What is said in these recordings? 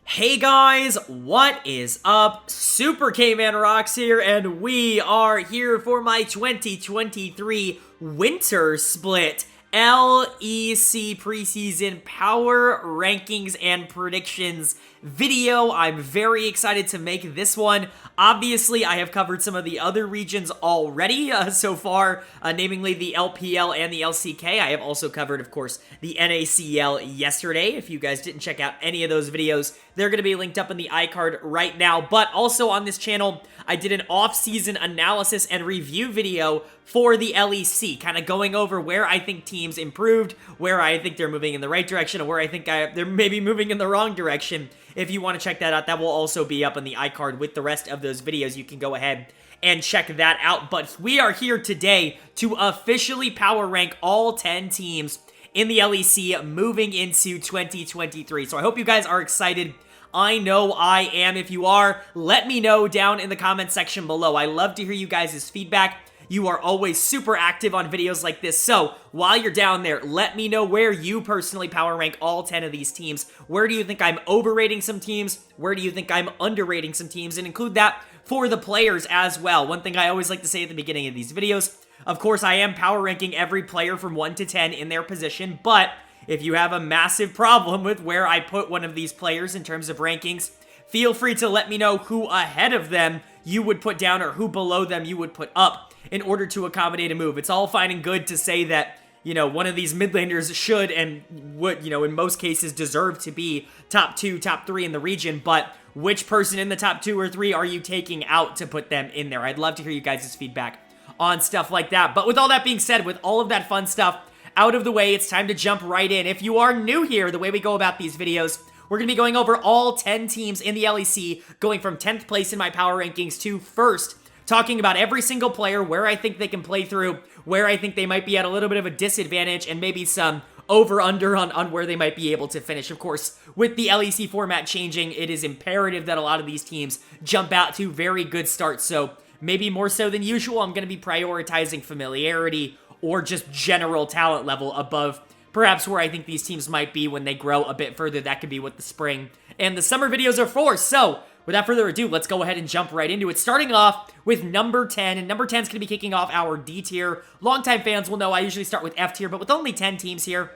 Hey guys, what is up? SuperKmanrocks here, and we are here for my 2023 Winter Split LEC preseason power rankings and predictions video. I'm very excited to make this one. Obviously, I have covered some of the other regions already so far, namely the LPL and the LCK. I have also covered, of course, the NACL yesterday. If you guys didn't check out any of those videos, they're going to be linked up in the iCard right now. But also on this channel, I did an off-season analysis and review video for the LEC, kind of going over where I think teams improved, where I think they're moving in the right direction, and where I think they're maybe moving in the wrong direction. If you want to check that out, that will also be up on the iCard with the rest of those videos. You can go ahead and check that out. But we are here today to officially power rank all 10 teams in the LEC moving into 2023. So I hope you guys are excited. I know I am. If you are, let me know down in the comment section below. I love to hear you guys' feedback. You are always super active on videos like this, so while you're down there, let me know where you personally power rank all 10 of these teams. Where do you think I'm overrating some teams? Where do you think I'm underrating some teams? And include that for the players as well. One thing I always like to say at the beginning of these videos, of course, I am power ranking every player from 1 to 10 in their position, but if you have a massive problem with where I put one of these players in terms of rankings, feel free to let me know who ahead of them you would put down or who below them you would put up in order to accommodate a move. It's all fine and good to say that, you know, one of these mid laners should and would, you know, in most cases deserve to be top 2, top 3 in the region, but which person in the top 2 or 3 are you taking out to put them in there? I'd love to hear you guys' feedback on stuff like that. But with all that being said, with all of that fun stuff out of the way, it's time to jump right in. If you are new here, the way we go about these videos, we're going to be going over all 10 teams in the LEC, going from 10th place in my power rankings to first, talking about every single player, where I think they can play through, where I think they might be at a little bit of a disadvantage, and maybe some over-under on where they might be able to finish. Of course, with the LEC format changing, it is imperative that a lot of these teams jump out to very good starts, so maybe more so than usual, I'm going to be prioritizing familiarity or just general talent level above perhaps where I think these teams might be when they grow a bit further. That could be what the spring and the summer videos are for. So, without further ado, let's go ahead and jump right into it. Starting off with number 10, and number 10 is going to be kicking off our D tier. Longtime fans will know I usually start with F tier, but with only 10 teams here,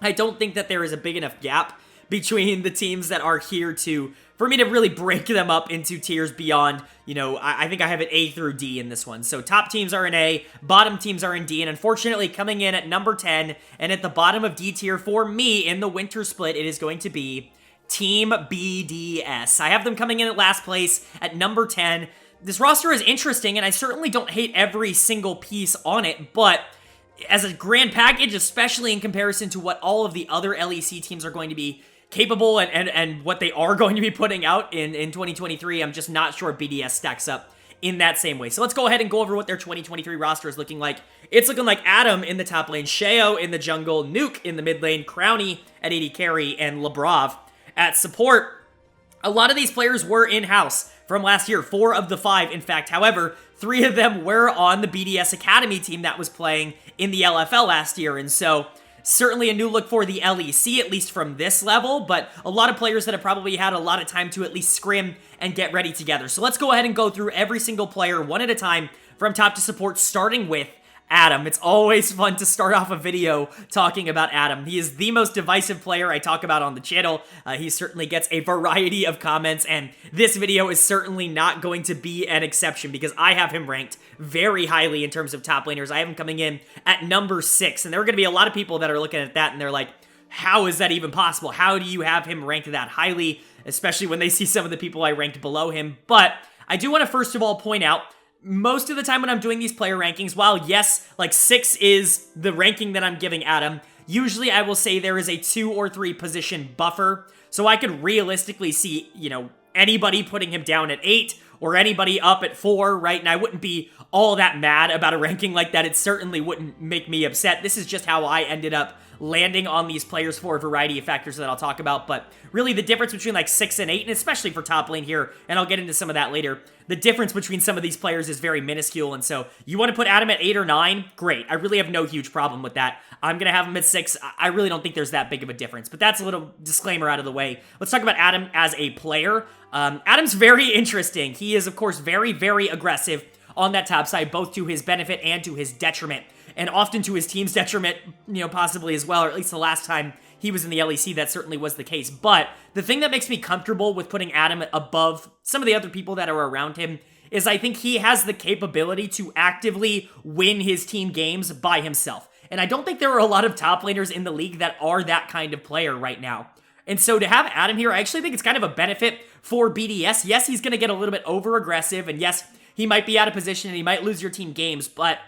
I don't think that there is a big enough gap between the teams that are here for me to really break them up into tiers beyond, you know, I think I have it A through D in this one. So top teams are in A, bottom teams are in D, and unfortunately coming in at number 10 and at the bottom of D tier for me in the winter split, it is going to be Team BDS. I have them coming in at last place at number 10. This roster is interesting, and I certainly don't hate every single piece on it, but as a grand package, especially in comparison to what all of the other LEC teams are going to be capable and what they are going to be putting out in 2023, I'm just not sure BDS stacks up in that same way. So let's go ahead and go over what their 2023 roster is looking like. It's looking like Adam in the top lane, Sheo in the jungle, Nuke in the mid lane, Crowny at AD carry, and Labrav at support. A lot of these players were in-house from last year, 4 of the 5, in fact. However, 3 of them were on the BDS Academy team that was playing in the LFL last year, and so certainly a new look for the LEC, at least from this level, but a lot of players that have probably had a lot of time to at least scrim and get ready together. So let's go ahead and go through every single player one at a time from top to support, starting with Adam. It's always fun to start off a video talking about Adam. He is the most divisive player I talk about on the channel. He certainly gets a variety of comments, and this video is certainly not going to be an exception because I have him ranked very highly in terms of top laners. I have him coming in at number 6, and there are going to be a lot of people that are looking at that and they're like, how is that even possible? How do you have him ranked that highly, especially when they see some of the people I ranked below him? But I do want to first of all point out, most of the time when I'm doing these player rankings, while yes, like 6 is the ranking that I'm giving Adam, usually I will say there is a 2 or 3 position buffer. So I could realistically see, you know, anybody putting him down at 8 or anybody up at 4, right? And I wouldn't be all that mad about a ranking like that. It certainly wouldn't make me upset. This is just how I ended up landing on these players for a variety of factors that I'll talk about, but really the difference between like 6 and 8, and especially for top lane here, and I'll get into some of that later, the difference between some of these players is very minuscule, and so you want to put Adam at 8 or 9? Great. I really have no huge problem with that. I'm going to have him at 6. I really don't think there's that big of a difference, but that's a little disclaimer out of the way. Let's talk about Adam as a player. Adam's very interesting. He is, of course, very, very aggressive on that top side, both to his benefit and to his detriment, and often to his team's detriment, possibly as well, or at least the last time he was in the LEC, that certainly was the case. But the thing that makes me comfortable with putting Adam above some of the other people that are around him is I think he has the capability to actively win his team games by himself. And I don't think there are a lot of top laners in the league that are that kind of player right now. And so to have Adam here, I actually think it's kind of a benefit for BDS. Yes, he's going to get a little bit over-aggressive, and yes, he might be out of position and he might lose your team games, but,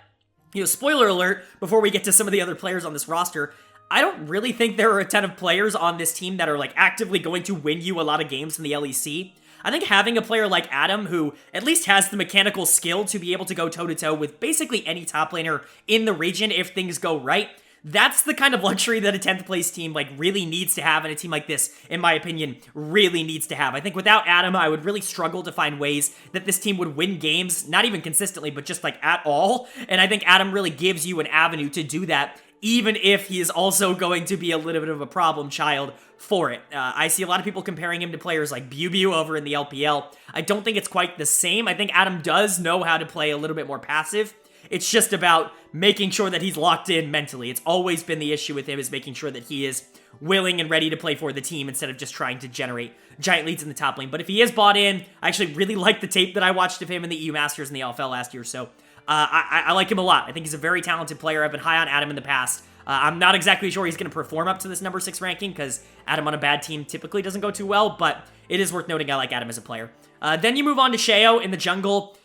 spoiler alert, before we get to some of the other players on this roster, I don't really think there are a ton of players on this team that are, like, actively going to win you a lot of games in the LEC. I think having a player like Adam, who at least has the mechanical skill to be able to go toe-to-toe with basically any top laner in the region if things go right, that's the kind of luxury that a 10th place team really needs to have, and a team like this, in my opinion, really needs to have. I think without Adam, I would really struggle to find ways that this team would win games, not even consistently, but just at all. And I think Adam really gives you an avenue to do that, even if he is also going to be a little bit of a problem child for it. I see a lot of people comparing him to players like Bubu over in the LPL. I don't think it's quite the same. I think Adam does know how to play a little bit more passive. It's just about making sure that he's locked in mentally. It's always been the issue with him, is making sure that he is willing and ready to play for the team instead of just trying to generate giant leads in the top lane. But if he is bought in, I actually really like the tape that I watched of him in the EU Masters and the LFL last year, so I like him a lot. I think he's a very talented player. I've been high on Adam in the past. I'm not exactly sure he's going to perform up to this number 6 ranking, because Adam on a bad team typically doesn't go too well, but it is worth noting I like Adam as a player. Then you move on to Sheo in the jungle.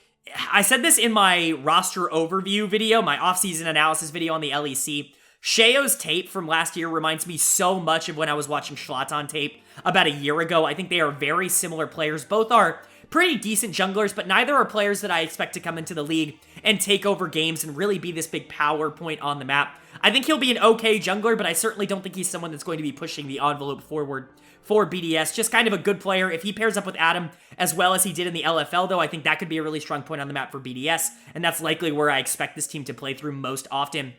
I said this in my roster overview video, my offseason analysis video on the LEC. Sheo's tape from last year reminds me so much of when I was watching Schlatan tape about a year ago. I think they are very similar players. Both are pretty decent junglers, but neither are players that I expect to come into the league and take over games and really be this big power point on the map. I think he'll be an okay jungler, but I certainly don't think he's someone that's going to be pushing the envelope forward for BDS. Just kind of a good player. If he pairs up with Adam as well as he did in the LFL, though, I think that could be a really strong point on the map for BDS, and that's likely where I expect this team to play through most often.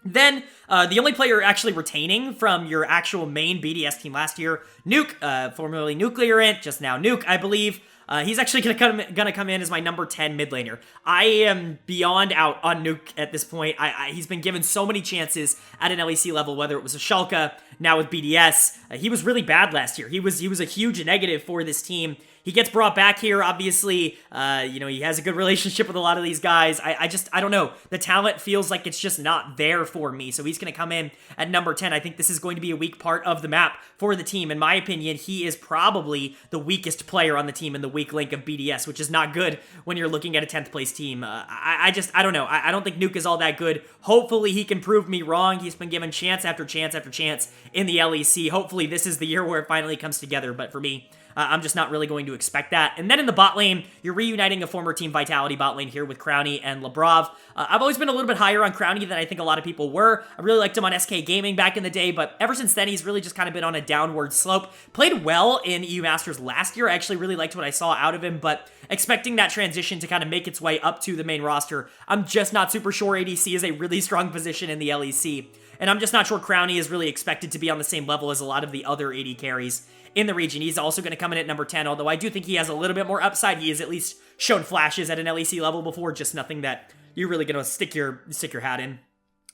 Then, the only player actually retaining from your actual main BDS team last year, Nuke, formerly Nuclearant, just now Nuke, I believe. He's actually gonna come in as my number 10 mid laner. I am beyond out on Nuke at this point. He's been given so many chances at an LEC level, whether it was a Schalke, now with BDS. He was really bad last year. He was a huge negative for this team. He gets brought back here, obviously. He has a good relationship with a lot of these guys. I don't know. The talent feels like it's just not there for me. So he's going to come in at number 10. I think this is going to be a weak part of the map for the team. In my opinion, he is probably the weakest player on the team and the weak link of BDS, which is not good when you're looking at a 10th place team. I don't know. I don't think Nuke is all that good. Hopefully he can prove me wrong. He's been given chance after chance after chance in the LEC. Hopefully this is the year where it finally comes together. But for me, I'm just not really going to expect that. And then in the bot lane, you're reuniting a former Team Vitality bot lane here with Crowny and Labrov. I've always been a little bit higher on Crowny than I think a lot of people were. I really liked him on SK Gaming back in the day, but ever since then, he's really just kind of been on a downward slope. Played well in EU Masters last year. I actually really liked what I saw out of him, but expecting that transition to kind of make its way up to the main roster, I'm just not super sure ADC is a really strong position in the LEC. And I'm just not sure Crowny is really expected to be on the same level as a lot of the other AD carries in the region. He's also going to come in at number 10, although I do think he has a little bit more upside. He has at least shown flashes at an LEC level before, just nothing that you're really going to stick your hat in.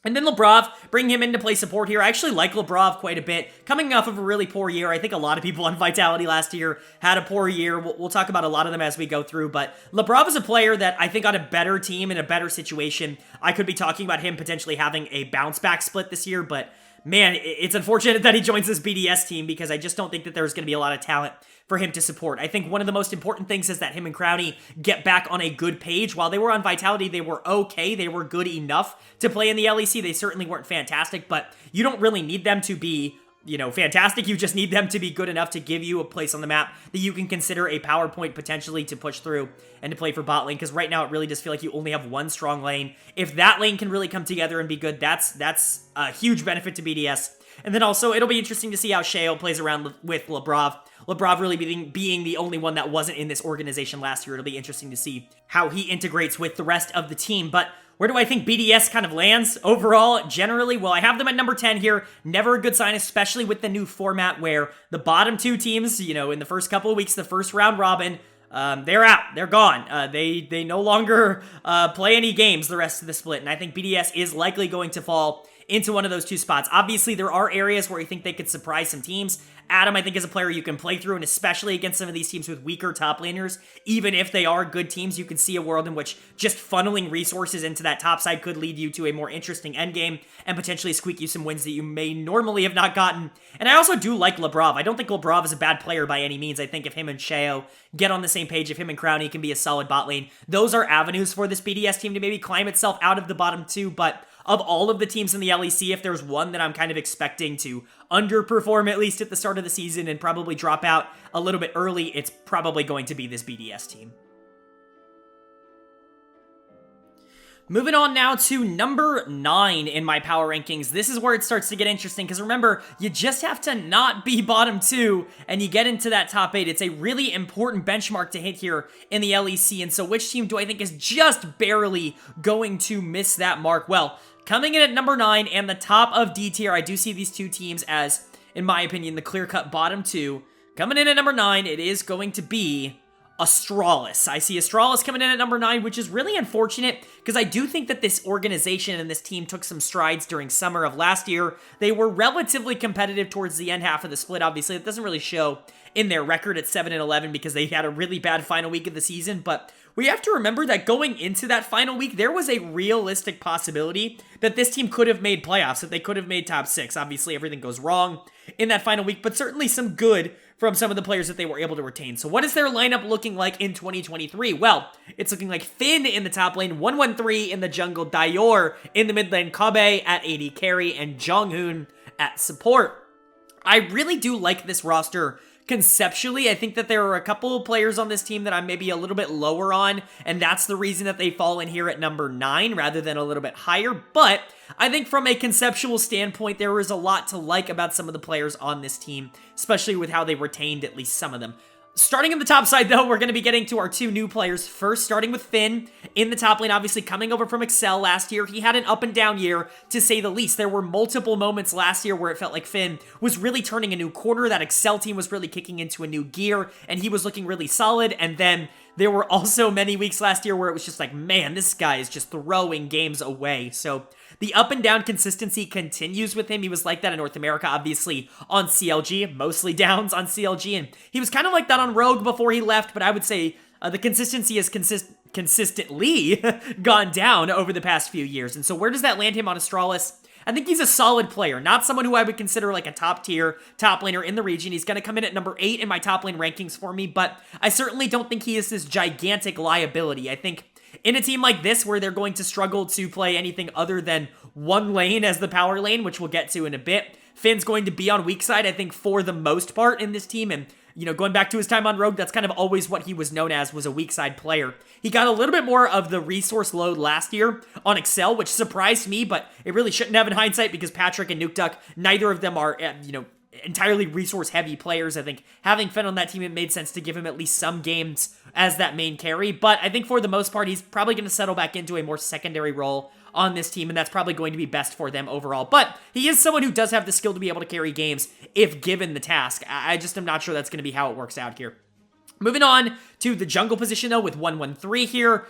And then Labrov, bring him in to play support here. I actually like Labrov quite a bit. Coming off of a really poor year, I think a lot of people on Vitality last year had a poor year. We'll talk about a lot of them as we go through, but Labrov is a player that I think on a better team, in a better situation, I could be talking about him potentially having a bounce-back split this year, but man, it's unfortunate that he joins this BDS team because I just don't think that there's going to be a lot of talent for him to support. I think one of the most important things is that him and Crowny get back on a good page. While they were on Vitality, they were okay. They were good enough to play in the LEC. They certainly weren't fantastic, but you don't really need them to be fantastic. You just need them to be good enough to give you a place on the map that you can consider a power point potentially to push through and to play for bot lane, because right now it really does feel like you only have one strong lane. If that lane can really come together and be good, that's a huge benefit to BDS. And then also, it'll be interesting to see how Sheo plays around with Labrov. Labrov really being the only one that wasn't in this organization last year. It'll be interesting to see how he integrates with the rest of the team. But where do I think BDS kind of lands overall, generally? Well, I have them at number 10 here. Never a good sign, especially with the new format where the bottom two teams, you know, in the first couple of weeks, the first round robin, they're out. They're gone. They no longer play any games the rest of the split. And I think BDS is likely going to fall into one of those two spots. Obviously, there are areas where I think they could surprise some teams. Adam, I think, is a player you can play through, and especially against some of these teams with weaker top laners, even if they are good teams, you can see a world in which just funneling resources into that top side could lead you to a more interesting endgame and potentially squeak you some wins that you may normally have not gotten. And I also do like Labrov. I don't think Labrov is a bad player by any means. I think if him and Sheo get on the same page, if him and Crownie can be a solid bot lane, those are avenues for this BDS team to maybe climb itself out of the bottom two, but of all of the teams in the LEC, if there's one that I'm kind of expecting to underperform at least at the start of the season and probably drop out a little bit early, it's probably going to be this BDS team. Moving on now to number 9 in my power rankings. This is where it starts to get interesting because remember, you just have to not be bottom 2 and you get into that top 8. It's a really important benchmark to hit here in the LEC. And so which team do I think is just barely going to miss that mark? Well, coming in at number 9 and the top of D tier, I do see these two teams as, in my opinion, the clear-cut bottom 2. Coming in at number 9, it is going to be Astralis. I see Astralis coming in at number 9, which is really unfortunate because I do think that this organization and this team took some strides during summer of last year. They were relatively competitive towards the end half of the split. Obviously, it doesn't really show in their record at 7-11 because they had a really bad final week of the season, but we have to remember that going into that final week, there was a realistic possibility that this team could have made playoffs, that they could have made top 6. Obviously, everything goes wrong in that final week, but certainly some good from some of the players that they were able to retain. So what is their lineup looking like in 2023? Well, it's looking like Finn in the top lane, 113 in the jungle, Dior in the mid lane, Kabe at AD carry, and Jonghoon at support. I really do like this roster conceptually. I think that there are a couple of players on this team that I'm maybe a little bit lower on, and that's the reason that they fall in here at number 9 rather than a little bit higher. But I think from a conceptual standpoint, there is a lot to like about some of the players on this team, especially with how they retained at least some of them. Starting on the top side, though, we're going to be getting to our two new players first, starting with Finn in the top lane, obviously coming over from Excel last year. He had an up and down year, to say the least. There were multiple moments last year where it felt like Finn was really turning a new corner, that Excel team was really kicking into a new gear, and he was looking really solid, and then there were also many weeks last year where it was just like, man, this guy is just throwing games away. So the up and down consistency continues with him. He was like that in North America, obviously on CLG, mostly downs on CLG, and he was kind of like that on Rogue before he left, but I would say the consistency has consistently gone down over the past few years. And so where does that land him on Astralis? I think he's a solid player, not someone who I would consider like a top tier top laner in the region. He's going to come in at number 8 in my top lane rankings for me, but I certainly don't think he is this gigantic liability. I think in a team like this where they're going to struggle to play anything other than one lane as the power lane, which we'll get to in a bit, Finn's going to be on weak side, I think, for the most part in this team. And, you know, going back to his time on Rogue, that's kind of always what he was known as, was a weak side player. He got a little bit more of the resource load last year on Excel, which surprised me, but it really shouldn't have in hindsight because Patrick and Nukeduck, neither of them are, you know, entirely resource-heavy players. I think having Finn on that team, it made sense to give him at least some games as that main carry, but I think for the most part, he's probably going to settle back into a more secondary role on this team, and that's probably going to be best for them overall. But he is someone who does have the skill to be able to carry games if given the task. I just am not sure that's going to be how it works out here. Moving on to the jungle position, though, with 113 here.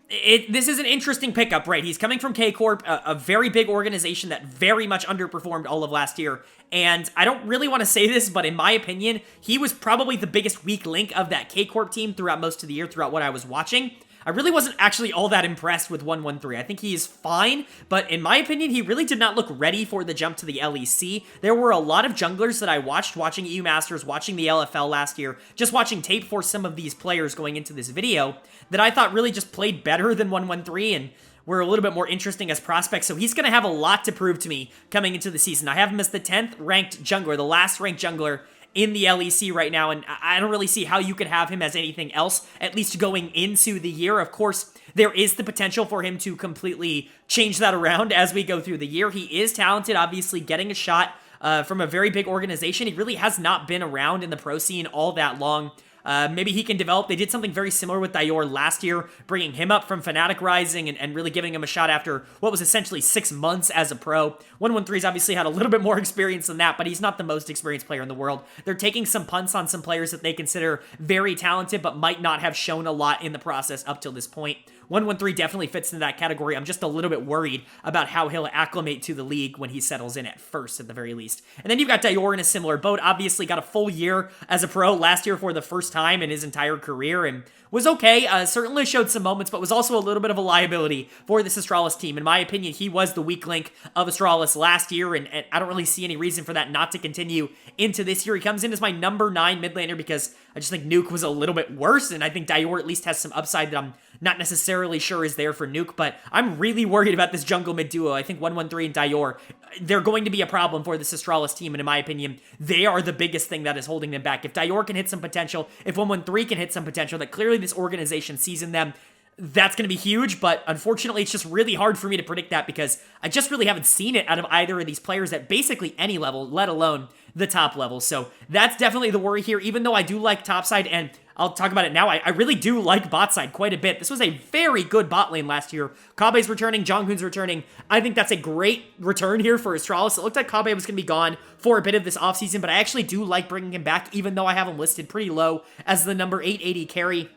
This is an interesting pickup, right? He's coming from K-Corp, a very big organization that very much underperformed all of last year. And I don't really want to say this, but in my opinion, he was probably the biggest weak link of that K-Corp team throughout most of the year, throughout what I was watching. I really wasn't actually all that impressed with 113. I think he is fine, but in my opinion, he really did not look ready for the jump to the LEC. There were a lot of junglers that I watched, watching EU Masters, watching the LFL last year, just watching tape for some of these players going into this video, that I thought really just played better than 113 and were a little bit more interesting as prospects, so he's going to have a lot to prove to me coming into the season. I have him as the 10th ranked jungler, the last ranked jungler in the LEC right now, and I don't really see how you could have him as anything else, at least going into the year. Of course, there is the potential for him to completely change that around as we go through the year. He is talented, obviously getting a shot from a very big organization. He really has not been around in the pro scene all that long. Maybe he can develop. They did something very similar with Dior last year, bringing him up from Fnatic Rising and really giving him a shot after what was essentially 6 months as a pro. 113's obviously had a little bit more experience than that, but he's not the most experienced player in the world. They're taking some punts on some players that they consider very talented, but might not have shown a lot in the process up till this point. 113 definitely fits into that category. I'm just a little bit worried about how he'll acclimate to the league when he settles in at first, at the very least. And then you've got Dior in a similar boat. Obviously got a full year as a pro last year for the first time in his entire career and was okay. Certainly showed some moments, but was also a little bit of a liability for this Astralis team. In my opinion, he was the weak link of Astralis last year, and I don't really see any reason for that not to continue into this year. He comes in as my number 9 mid laner because I just think Nuke was a little bit worse, and I think Dior at least has some upside that I'm not necessarily sure is there for Nuke, but I'm really worried about this jungle mid duo. I think 113 and Dior, they're going to be a problem for this Astralis team, and in my opinion, they are the biggest thing that is holding them back. If Dior can hit some potential, if 113 can hit some potential that clearly this organization sees in them, that's going to be huge, but unfortunately, it's just really hard for me to predict that because I just really haven't seen it out of either of these players at basically any level, let alone the top level. So that's definitely the worry here, even though I do like topside, and I'll talk about it now. I really do like bot side quite a bit. This was a very good bot lane last year. Kabe's returning, Jonghoon's returning. I think that's a great return here for Astralis. It looked like Kabe was going to be gone for a bit of this offseason, but I actually do like bringing him back, even though I have him listed pretty low as the number 880 carry.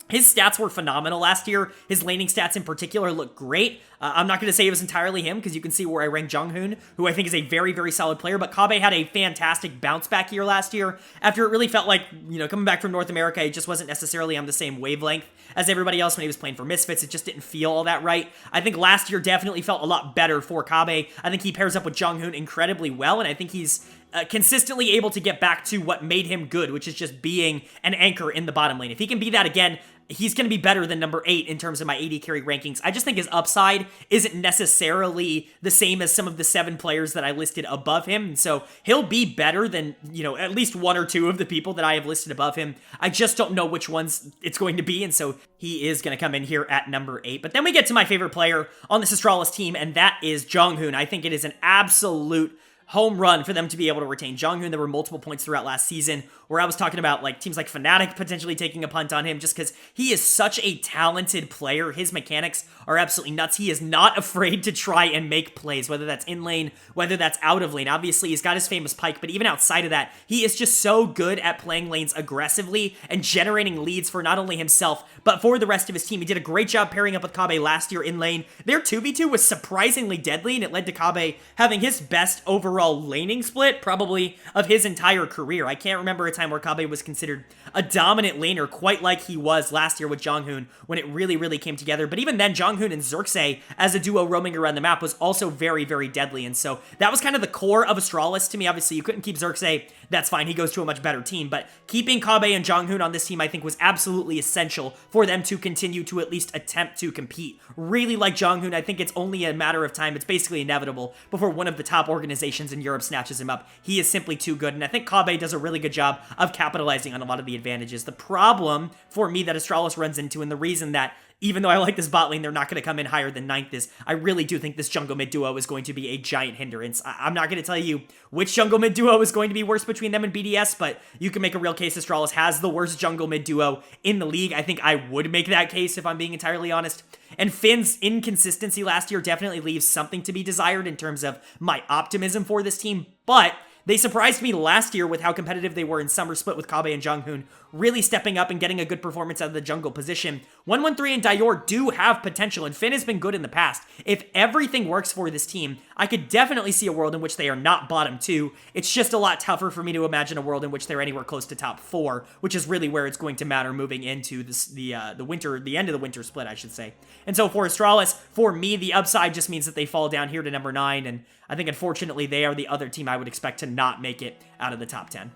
His stats were phenomenal last year. His laning stats in particular look great. I'm not going to say it was entirely him because you can see where I rank Jonghoon, who I think is a very, very solid player. But Kabe had a fantastic bounce back year last year after it really felt like, coming back from North America, he just wasn't necessarily on the same wavelength as everybody else when he was playing for Misfits. It just didn't feel all that right. I think last year definitely felt a lot better for Kabe. I think he pairs up with Jonghoon incredibly well, and I think he's consistently able to get back to what made him good, which is just being an anchor in the bottom lane. If he can be that again, he's going to be better than number 8 in terms of my AD carry rankings. I just think his upside isn't necessarily the same as some of the 7 players that I listed above him. And so he'll be better than, at least 1 or 2 of the people that I have listed above him. I just don't know which ones it's going to be. And so he is going to come in here at number 8. But then we get to my favorite player on this Astralis team, and that is Jonghoon. I think it is an absolute home run for them to be able to retain Jonghoon. There were multiple points throughout last season where I was talking about teams like Fnatic potentially taking a punt on him just because he is such a talented player. His mechanics are absolutely nuts. He is not afraid to try and make plays, whether that's in lane, whether that's out of lane. Obviously, he's got his famous pike, but even outside of that, he is just so good at playing lanes aggressively and generating leads for not only himself, but for the rest of his team. He did a great job pairing up with Kabe last year in lane. Their 2v2 was surprisingly deadly, and it led to Kabe having his best overall laning split, probably of his entire career. I can't remember a time where Kabe was considered a dominant laner quite like he was last year with Jonghoon when it really, really came together. But even then, Jonghoon and Xerxes as a duo roaming around the map was also very, very deadly. And so that was kind of the core of Astralis to me. Obviously, you couldn't keep Xerxes. That's fine. He goes to a much better team. But keeping Kabe and Jonghoon on this team, I think, was absolutely essential for them to continue to at least attempt to compete. Really like Jonghoon. I think it's only a matter of time. It's basically inevitable before one of the top organizations in Europe snatches him up. He is simply too good. And I think Kabe does a really good job of capitalizing on a lot of the advantages. The problem for me that Astralis runs into, and the reason that even though I like this bot lane, they're not going to come in higher than 9th is I really do think this jungle mid duo is going to be a giant hindrance. I'm not going to tell you which jungle mid duo is going to be worse between them and BDS, but you can make a real case Astralis has the worst jungle mid duo in the league. I think I would make that case if I'm being entirely honest. And Finn's inconsistency last year definitely leaves something to be desired in terms of my optimism for this team, but they surprised me last year with how competitive they were in Summer Split with Kabe and Jonghoon, really stepping up and getting a good performance out of the jungle position. 113 and Dior do have potential, and Finn has been good in the past. If everything works for this team, I could definitely see a world in which they are not bottom 2. It's just a lot tougher for me to imagine a world in which they're anywhere close to top 4, which is really where it's going to matter moving into this, the end of the winter split, I should say. And so for Astralis, for me, the upside just means that they fall down here to number 9, and I think unfortunately they are the other team I would expect to not make it out of the top 10.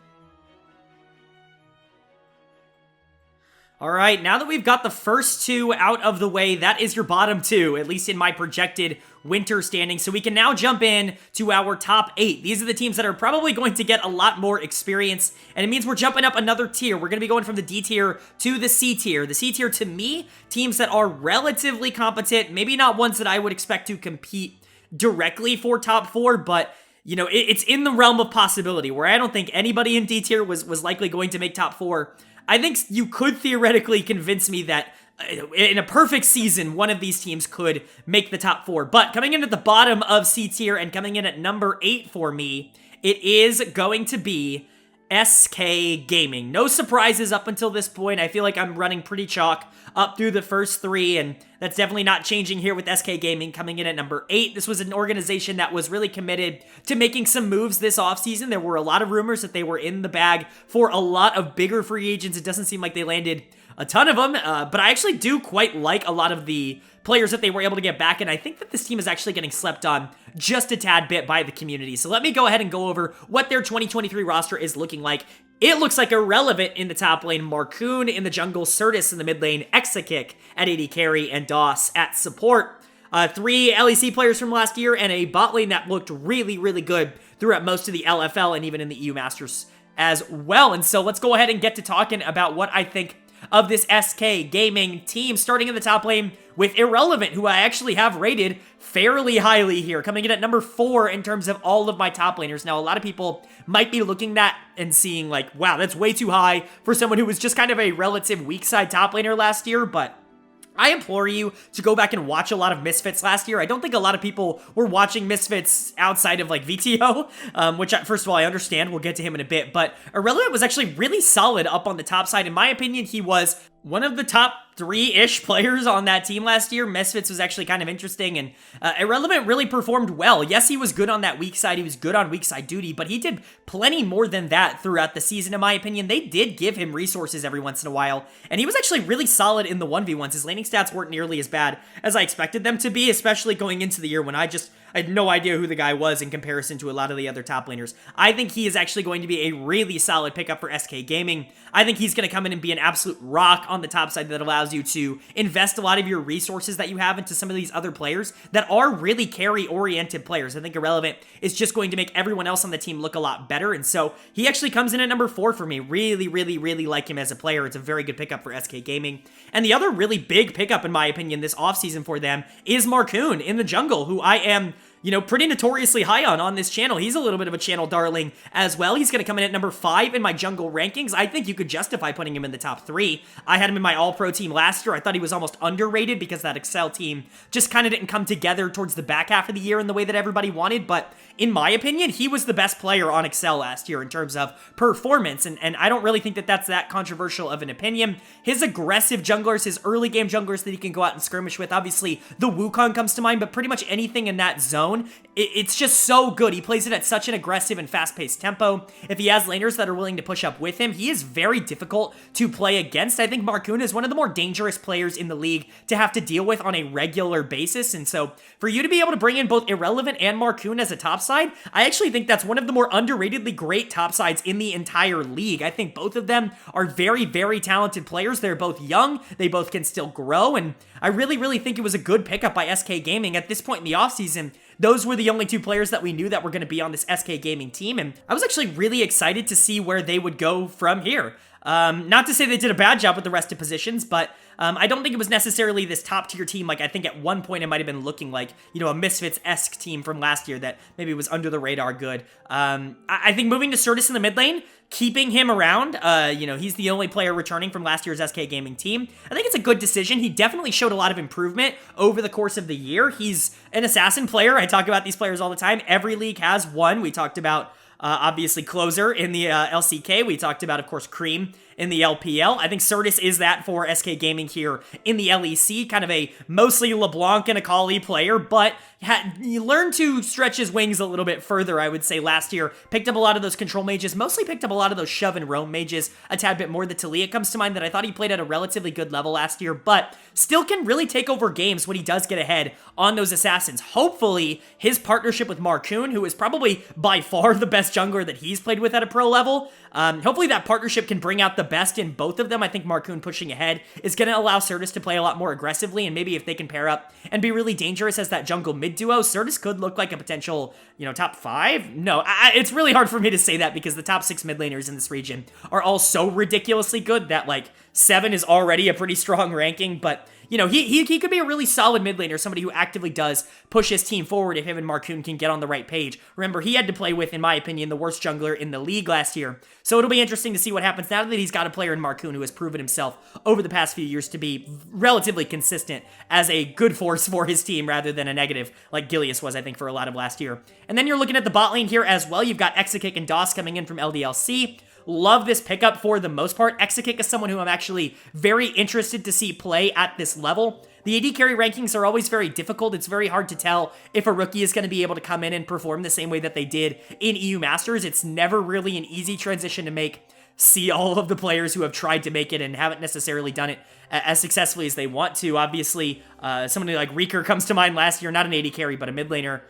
All right, now that we've got the first 2 out of the way, that is your bottom 2, at least in my projected winter standing. So we can now jump in to our top 8. These are the teams that are probably going to get a lot more experience, and it means we're jumping up another tier. We're going to be going from the D tier to the C tier. The C tier, to me, teams that are relatively competent, maybe not ones that I would expect to compete directly for top 4, but it's in the realm of possibility where I don't think anybody in D tier was likely going to make top 4. I think you could theoretically convince me that in a perfect season, one of these teams could make the top 4. But coming in at the bottom of C tier and coming in at number 8 for me, it is going to be SK Gaming. No surprises up until this point. I feel like I'm running pretty chalk up through the first 3, and that's definitely not changing here with SK Gaming coming in at number 8. This was an organization that was really committed to making some moves this offseason. There were a lot of rumors that they were in the bag for a lot of bigger free agents. It doesn't seem like they landed a ton of them, but I actually do quite like a lot of the players that they were able to get back, and I think that this team is actually getting slept on just a tad bit by the community. So let me go ahead and go over what their 2023 roster is looking like. It looks like Irrelevant in the top lane, Marcoon in the jungle, Certus in the mid lane, Exakick at AD carry, and Doss at support. 3 LEC players from last year, and a bot lane that looked really, really good throughout most of the LFL and even in the EU Masters as well. And so let's go ahead and get to talking about what I think of this SK Gaming team, starting in the top lane with Irrelevant, who I actually have rated fairly highly here, coming in at number 4 in terms of all of my top laners. Now, a lot of people might be looking at and seeing like, wow, that's way too high for someone who was just kind of a relative weak side top laner last year, but I implore you to go back and watch a lot of Misfits last year. I don't think a lot of people were watching Misfits outside of, like, VTO, which, first of all, I understand. We'll get to him in a bit. But Irrelevant was actually really solid up on the top side. In my opinion, he was one of the top 3-ish players on that team last year. Misfits was actually kind of interesting, and Irrelevant really performed well. Yes, he was good on that weak side. He was good on weak side duty, but he did plenty more than that throughout the season, in my opinion. They did give him resources every once in a while, and he was actually really solid in the 1v1s. His laning stats weren't nearly as bad as I expected them to be, especially going into the year when I had no idea who the guy was in comparison to a lot of the other top laners. I think he is actually going to be a really solid pickup for SK Gaming. I think he's going to come in and be an absolute rock on the top side that allows you to invest a lot of your resources that you have into some of these other players that are really carry-oriented players. I think Irrelevant is just going to make everyone else on the team look a lot better, and so he actually comes in at number 4 for me. Really, really, really like him as a player. It's a very good pickup for SK Gaming. And the other really big pickup, in my opinion, this offseason for them is Marcoon in the jungle, who I am pretty notoriously high on this channel. He's a little bit of a channel darling as well. He's going to come in at number 5 in my jungle rankings. I think you could justify putting him in the top 3. I had him in my all-pro team last year. I thought he was almost underrated because that Excel team just kind of didn't come together towards the back half of the year in the way that everybody wanted, but in my opinion, he was the best player on Excel last year in terms of performance, and I don't really think that that's that controversial of an opinion. His aggressive junglers, his early game junglers that he can go out and skirmish with, obviously the Wukong comes to mind, but pretty much anything in that zone, it's just so good. He plays it at such an aggressive and fast-paced tempo. If he has laners that are willing to push up with him, he is very difficult to play against. I think Marcoon is one of the more dangerous players in the league to have to deal with on a regular basis, and so for you to be able to bring in both Irrelevant and Marcoon as a top side, I actually think that's one of the more underratedly great top sides in the entire league. I think both of them are very, very talented players. They're both young. They both can still grow, and I really, really think it was a good pickup by SK Gaming. At this point in the offseason, those were the only 2 players that we knew that were going to be on this SK Gaming team, and I was actually really excited to see where they would go from here. Not to say they did a bad job with the rest of positions, but I don't think it was necessarily this top-tier team. Like, I think at one point it might have been looking like, a Misfits-esque team from last year that maybe was under the radar good. I think moving to Certus in the mid lane, keeping him around, he's the only player returning from last year's SK Gaming team. I think it's a good decision. He definitely showed a lot of improvement over the course of the year. He's an assassin player. I talk about these players all the time. Every league has one. We talked about obviously Closer in the LCK. We talked about, of course, Cream in the LPL. I think Certus is that for SK Gaming here in the LEC. Kind of a mostly LeBlanc and Akali player, but he learned to stretch his wings a little bit further, I would say, last year. Picked up a lot of those control mages, mostly picked up a lot of those shove and roam mages, a tad bit more. The Talia comes to mind that I thought he played at a relatively good level last year, but still can really take over games when he does get ahead on those assassins. Hopefully, his partnership with Marcoon, who is probably by far the best jungler that he's played with at a pro level, hopefully that partnership can bring out the best in both of them. I think Marcoon pushing ahead is going to allow Certus to play a lot more aggressively, and maybe if they can pair up and be really dangerous as that jungle mid duo, Certus could look like a potential, top 5? No, it's really hard for me to say that because the top 6 mid laners in this region are all so ridiculously good that, 7 is already a pretty strong ranking, but you know, he could be a really solid mid laner, somebody who actively does push his team forward if him and Marcoon can get on the right page. Remember, he had to play with, in my opinion, the worst jungler in the league last year. So it'll be interesting to see what happens now that he's got a player in Marcoon who has proven himself over the past few years to be relatively consistent as a good force for his team rather than a negative, like Gilius was, I think, for a lot of last year. And then you're looking at the bot lane here as well. You've got Exakick and DOS coming in from LDLC. Love this pickup for the most part. Exakick is someone who I'm actually very interested to see play at this level. The AD carry rankings are always very difficult. It's very hard to tell if a rookie is going to be able to come in and perform the same way that they did in EU Masters. It's never really an easy transition to make. See all of the players who have tried to make it and haven't necessarily done it as successfully as they want to. Obviously, somebody like Reeker comes to mind last year, not an AD carry, but a mid laner.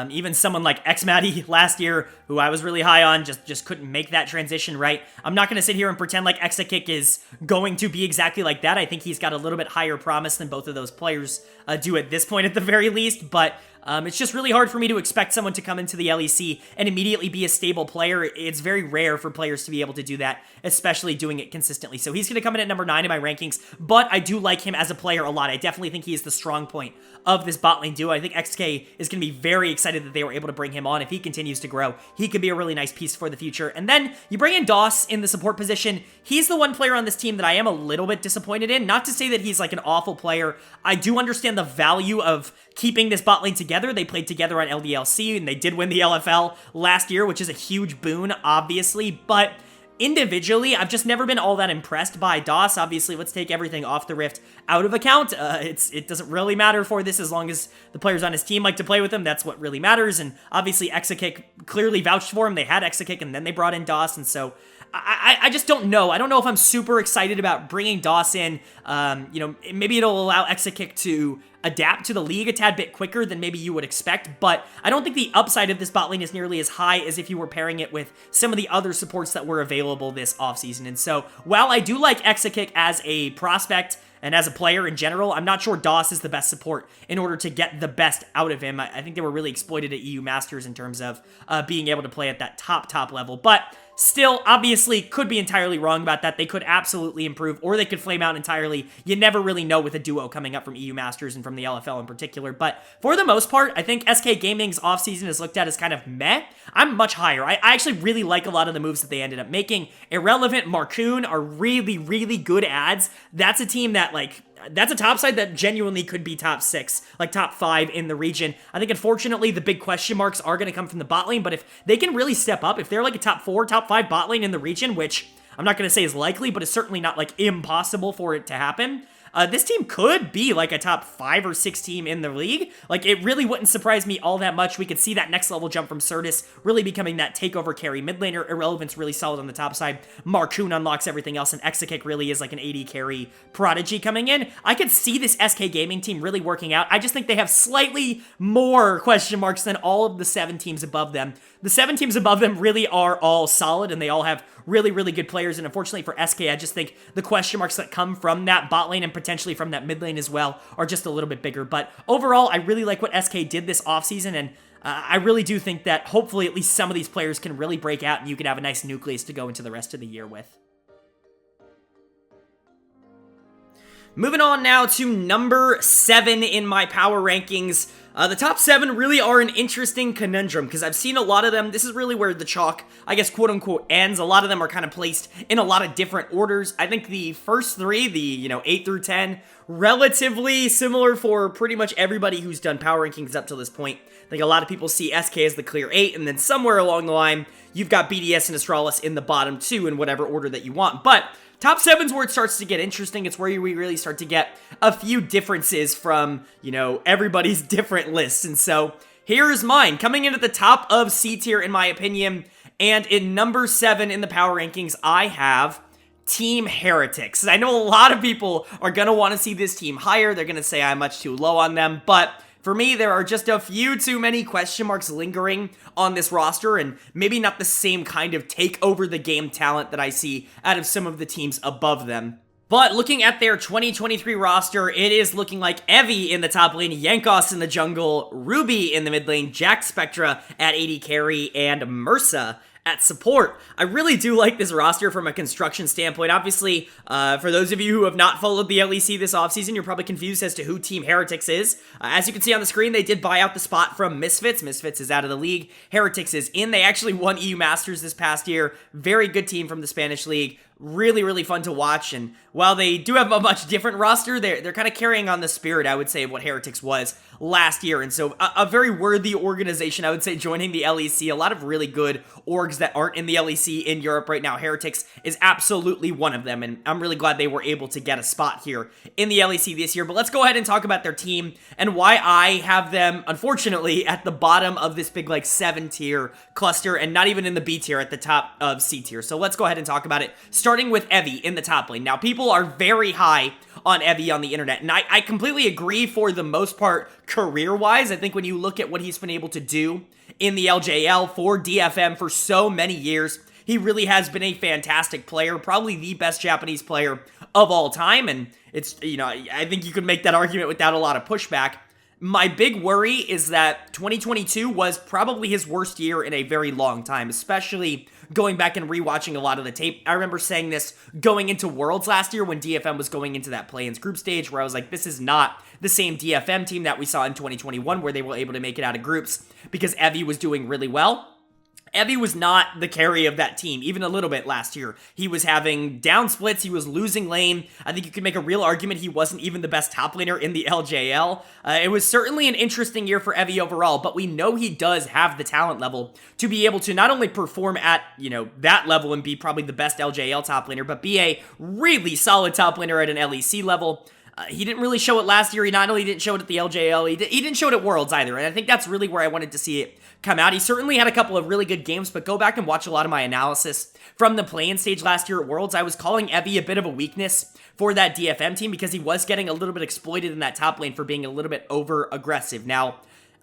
Even someone like Xmatty last year, who I was really high on, just couldn't make that transition right. I'm not going to sit here and pretend like Exakick is going to be exactly like that. I think he's got a little bit higher promise than both of those players do at this point at the very least, but it's just really hard for me to expect someone to come into the LEC and immediately be a stable player. It's very rare for players to be able to do that, especially doing it consistently. So he's going to come in at number 9 in my rankings, but I do like him as a player a lot. I definitely think he is the strong point of this bot lane duo. I think XK is going to be very excited that they were able to bring him on. If he continues to grow, he could be a really nice piece for the future. And then you bring in DOS in the support position. He's the one player on this team that I am a little bit disappointed in. Not to say that he's like an awful player. I do understand the value of keeping this bot lane together. They played together on LDLC, and they did win the LFL last year, which is a huge boon, obviously, but individually, I've just never been all that impressed by DOS. Obviously, let's take everything off the Rift out of account. It doesn't really matter for this as long as the players on his team like to play with him. That's what really matters, and obviously, Exakick clearly vouched for him. They had Exakick, and then they brought in DOS, and so I just don't know. I don't know if I'm super excited about bringing DOS in. You know, maybe it'll allow Exakick to adapt to the league a tad bit quicker than maybe you would expect, but I don't think the upside of this bot lane is nearly as high as if you were pairing it with some of the other supports that were available this offseason. And so, while I do like Exakick as a prospect and as a player in general, I'm not sure DOS is the best support in order to get the best out of him. I think they were really exploited at EU Masters in terms of being able to play at that top level, but still, obviously, could be entirely wrong about that. They could absolutely improve, or they could flame out entirely. You never really know with a duo coming up from EU Masters and from the LFL in particular. But for the most part, I think SK Gaming's offseason is looked at as kind of meh. I'm much higher. I actually really like a lot of the moves that they ended up making. Irrelevant, Marcoon are really, really good ads. That's a team that, like, that's a top side that genuinely could be top 6, like top 5 in the region. I think, unfortunately, the big question marks are going to come from the bot lane, but if they can really step up, if they're like a top 4, top 5 bot lane in the region, which I'm not going to say is likely, but it's certainly not like impossible for it to happen, this team could be like a top 5 or 6 team in the league. Like, it really wouldn't surprise me all that much. We could see that next level jump from Certus really becoming that takeover carry mid laner. Irrelevant's really solid on the top side. Marcoon unlocks everything else, and Exakick really is like an AD carry prodigy coming in. I could see this SK Gaming team really working out. I just think they have slightly more question marks than all of the 7 teams above them. The 7 teams above them really are all solid, and they all have really, really good players, and unfortunately for SK, I just think the question marks that come from that bot lane and potentially from that mid lane as well are just a little bit bigger. But overall, I really like what SK did this offseason, and I really do think that hopefully at least some of these players can really break out, and you can have a nice nucleus to go into the rest of the year with. Moving on now to number 7 in my power rankings. The top 7 really are an interesting conundrum because I've seen a lot of them. This is really where the chalk, I guess, quote-unquote, ends. A lot of them are kind of placed in a lot of different orders. I think the first 3, the 8 through 10, relatively similar for pretty much everybody who's done power rankings up to this point. I think a lot of people see SK as the clear 8, and then somewhere along the line, you've got BDS and Astralis in the bottom 2 in whatever order that you want. But top 7's where it starts to get interesting. It's where we really start to get a few differences from, everybody's different lists. And so here's mine. Coming in at the top of C tier, in my opinion, and in number 7 in the power rankings, I have Team Heretics. I know a lot of people are going to want to see this team higher. They're going to say I'm much too low on them, but for me, there are just a few too many question marks lingering on this roster, and maybe not the same kind of take over the game talent that I see out of some of the teams above them. But looking at their 2023 roster, it is looking like Evi in the top lane, Yankos in the jungle, Ruby in the mid lane, Jack Spectra at AD carry, and Mursa At support, I really do like this roster from a construction standpoint. Obviously, for those of you who have not followed the LEC this offseason, you're probably confused as to who Team Heretics is. As you can see on the screen, they did buy out the spot from Misfits. Misfits is out of the league. Heretics is in. They actually won EU Masters this past year. Very good team from the Spanish league. Really, really fun to watch, and while they do have a much different roster, they're kind of carrying on the spirit, I would say, of what Heretics was last year, and so a very worthy organization, I would say, joining the LEC. A lot of really good orgs that aren't in the LEC in Europe right now. Heretics is absolutely one of them, and I'm really glad they were able to get a spot here in the LEC this year. But let's go ahead and talk about their team and why I have them, unfortunately, at the bottom of this big, like, 7-tier cluster, and not even in the B tier, at the top of C tier. So let's go ahead and talk about it, starting with Evie in the top lane. Now, people are very high on Evie on the internet, and I completely agree for the most part career-wise. I think when you look at what he's been able to do in the LJL for DFM for so many years, he really has been a fantastic player, probably the best Japanese player of all time, and it's, you know, I think you could make that argument without a lot of pushback. My big worry is that 2022 was probably his worst year in a very long time, especially going back and rewatching a lot of the tape. I remember saying this going into Worlds last year when DFM was going into that play-ins group stage, where I was like, this is not the same DFM team that we saw in 2021 where they were able to make it out of groups because Evie was doing really well. Evie was not the carry of that team, even a little bit last year. He was having down splits, he was losing lane. I think you could make a real argument he wasn't even the best top laner in the LJL. It was certainly an interesting year for Evie overall, but we know he does have the talent level to be able to not only perform at, you know, that level and be probably the best LJL top laner, but be a really solid top laner at an LEC level. He didn't really show it last year. He not only didn't show it at the LJL, he didn't show it at Worlds either, and I think that's really where I wanted to see it come out. He certainly had a couple of really good games, but go back and watch a lot of my analysis from the play-in stage last year at Worlds. I was calling Evie a bit of a weakness for that DFM team because he was getting a little bit exploited in that top lane for being a little bit over-aggressive. Now,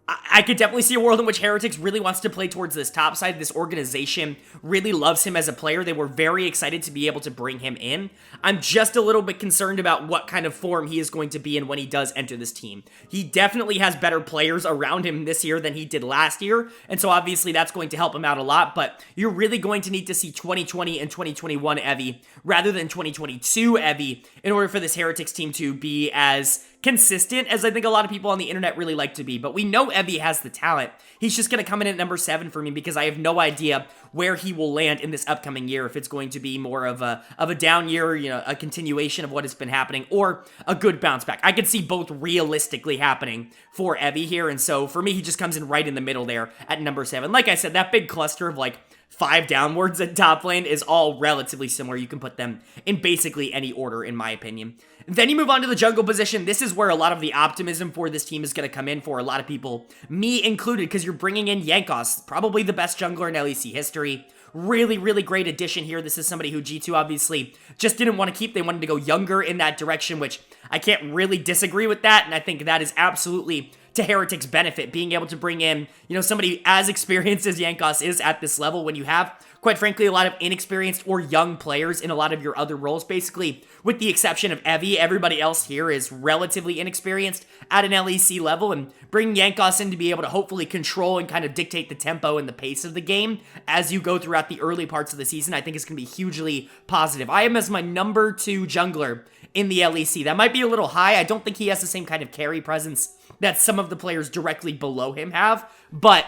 I could definitely see a world in which Heretics really wants to play towards this top side. This organization really loves him as a player. They were very excited to be able to bring him in. I'm just a little bit concerned about what kind of form he is going to be in when he does enter this team. He definitely has better players around him this year than he did last year, and so obviously that's going to help him out a lot, but you're really going to need to see 2020 and 2021 Evie rather than 2022 Evie in order for this Heretics team to be as consistent as I think a lot of people on the internet really like to be. But we know Evie has the talent. He's just going to come in at number 7 for me because I have no idea where he will land in this upcoming year, if it's going to be more of a down year, you know, a continuation of what has been happening, or a good bounce back. I could see both realistically happening for Evie here, and so for me, he just comes in right in the middle there at number 7. Like I said, that big cluster of like 5 downwards at top lane is all relatively similar. You can put them in basically any order, in my opinion. Then you move on to the jungle position. This is where a lot of the optimism for this team is going to come in for a lot of people, me included, because you're bringing in Yankos, probably the best jungler in LEC history. Really, really great addition here. This is somebody who G2 obviously just didn't want to keep. They wanted to go younger in that direction, which I can't really disagree with that, and I think that is absolutely to Heretics' benefit, being able to bring in, you know, somebody as experienced as Yankos is at this level when you have, quite frankly, a lot of inexperienced or young players in a lot of your other roles. Basically, with the exception of Evie, everybody else here is relatively inexperienced at an LEC level, and bringing Yankos in to be able to hopefully control and kind of dictate the tempo and the pace of the game as you go throughout the early parts of the season, I think is going to be hugely positive. I am as my number 2 jungler in the LEC. That might be a little high. I don't think he has the same kind of carry presence that some of the players directly below him have, but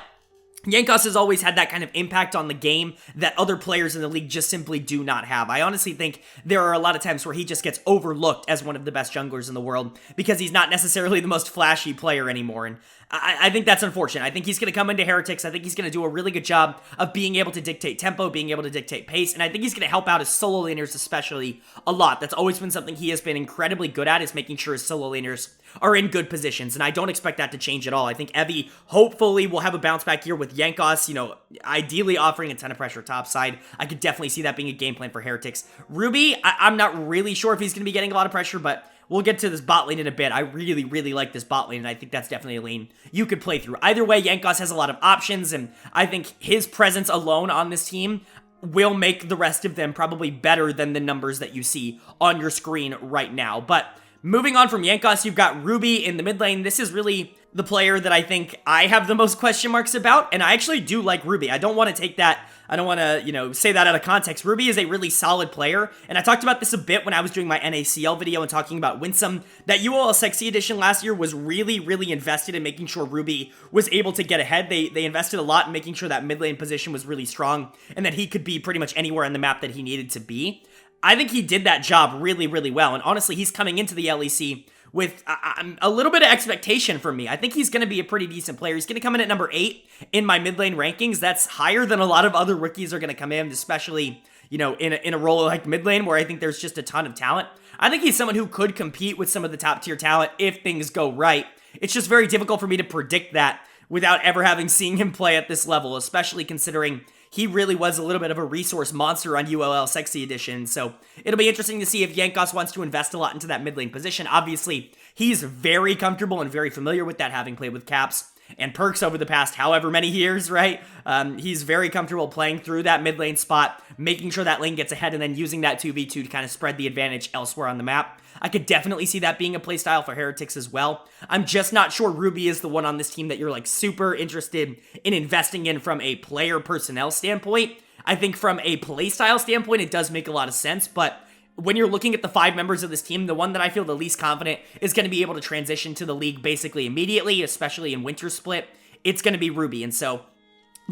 Yankos has always had that kind of impact on the game that other players in the league just simply do not have. I honestly think there are a lot of times where he just gets overlooked as one of the best junglers in the world because he's not necessarily the most flashy player anymore, and I think that's unfortunate. I think he's going to come into Heretics. I think he's going to do a really good job of being able to dictate tempo, being able to dictate pace, and I think he's going to help out his solo laners especially a lot. That's always been something he has been incredibly good at, is making sure his solo laners are in good positions, and I don't expect that to change at all. I think Evie hopefully will have a bounce back here with Yankos, you know, ideally offering a ton of pressure topside. I could definitely see that being a game plan for Heretics. Ruby, I'm not really sure if he's going to be getting a lot of pressure, but we'll get to this bot lane in a bit. I really, really like this bot lane, and I think that's definitely a lane you could play through. Either way, Yankos has a lot of options, and I think his presence alone on this team will make the rest of them probably better than the numbers that you see on your screen right now. But moving on from Yankos, you've got Ruby in the mid lane. This is really the player that I think I have the most question marks about, and I actually do like Ruby. I don't want to take that I don't want to, say that out of context. Ruby is a really solid player, and I talked about this a bit when I was doing my NACL video and talking about Winsome. That UOL Sexy Edition last year was really, really invested in making sure Ruby was able to get ahead. They invested a lot in making sure that mid lane position was really strong, and that he could be pretty much anywhere on the map that he needed to be. I think he did that job really, really well, and honestly, he's coming into the LEC with a little bit of expectation from me. I think he's going to be a pretty decent player. He's going to come in at number 8 in my mid lane rankings. That's higher than a lot of other rookies are going to come in, especially, in a role like mid lane where I think there's just a ton of talent. I think he's someone who could compete with some of the top tier talent if things go right. It's just very difficult for me to predict that without ever having seen him play at this level, especially considering he really was a little bit of a resource monster on ULL Sexy Edition, so it'll be interesting to see if Jankos wants to invest a lot into that mid lane position. Obviously, he's very comfortable and very familiar with that, having played with Caps and Perks over the past however many years, right? He's very comfortable playing through that mid lane spot, making sure that lane gets ahead, and then using that 2v2 to kind of spread the advantage elsewhere on the map. I could definitely see that being a playstyle for Heretics as well. I'm just not sure Ruby is the one on this team that you're super interested in investing in from a player personnel standpoint. I think from a playstyle standpoint, it does make a lot of sense, but when you're looking at the 5 members of this team, the one that I feel the least confident is going to be able to transition to the league basically immediately, especially in Winter Split, it's going to be Ruby. And so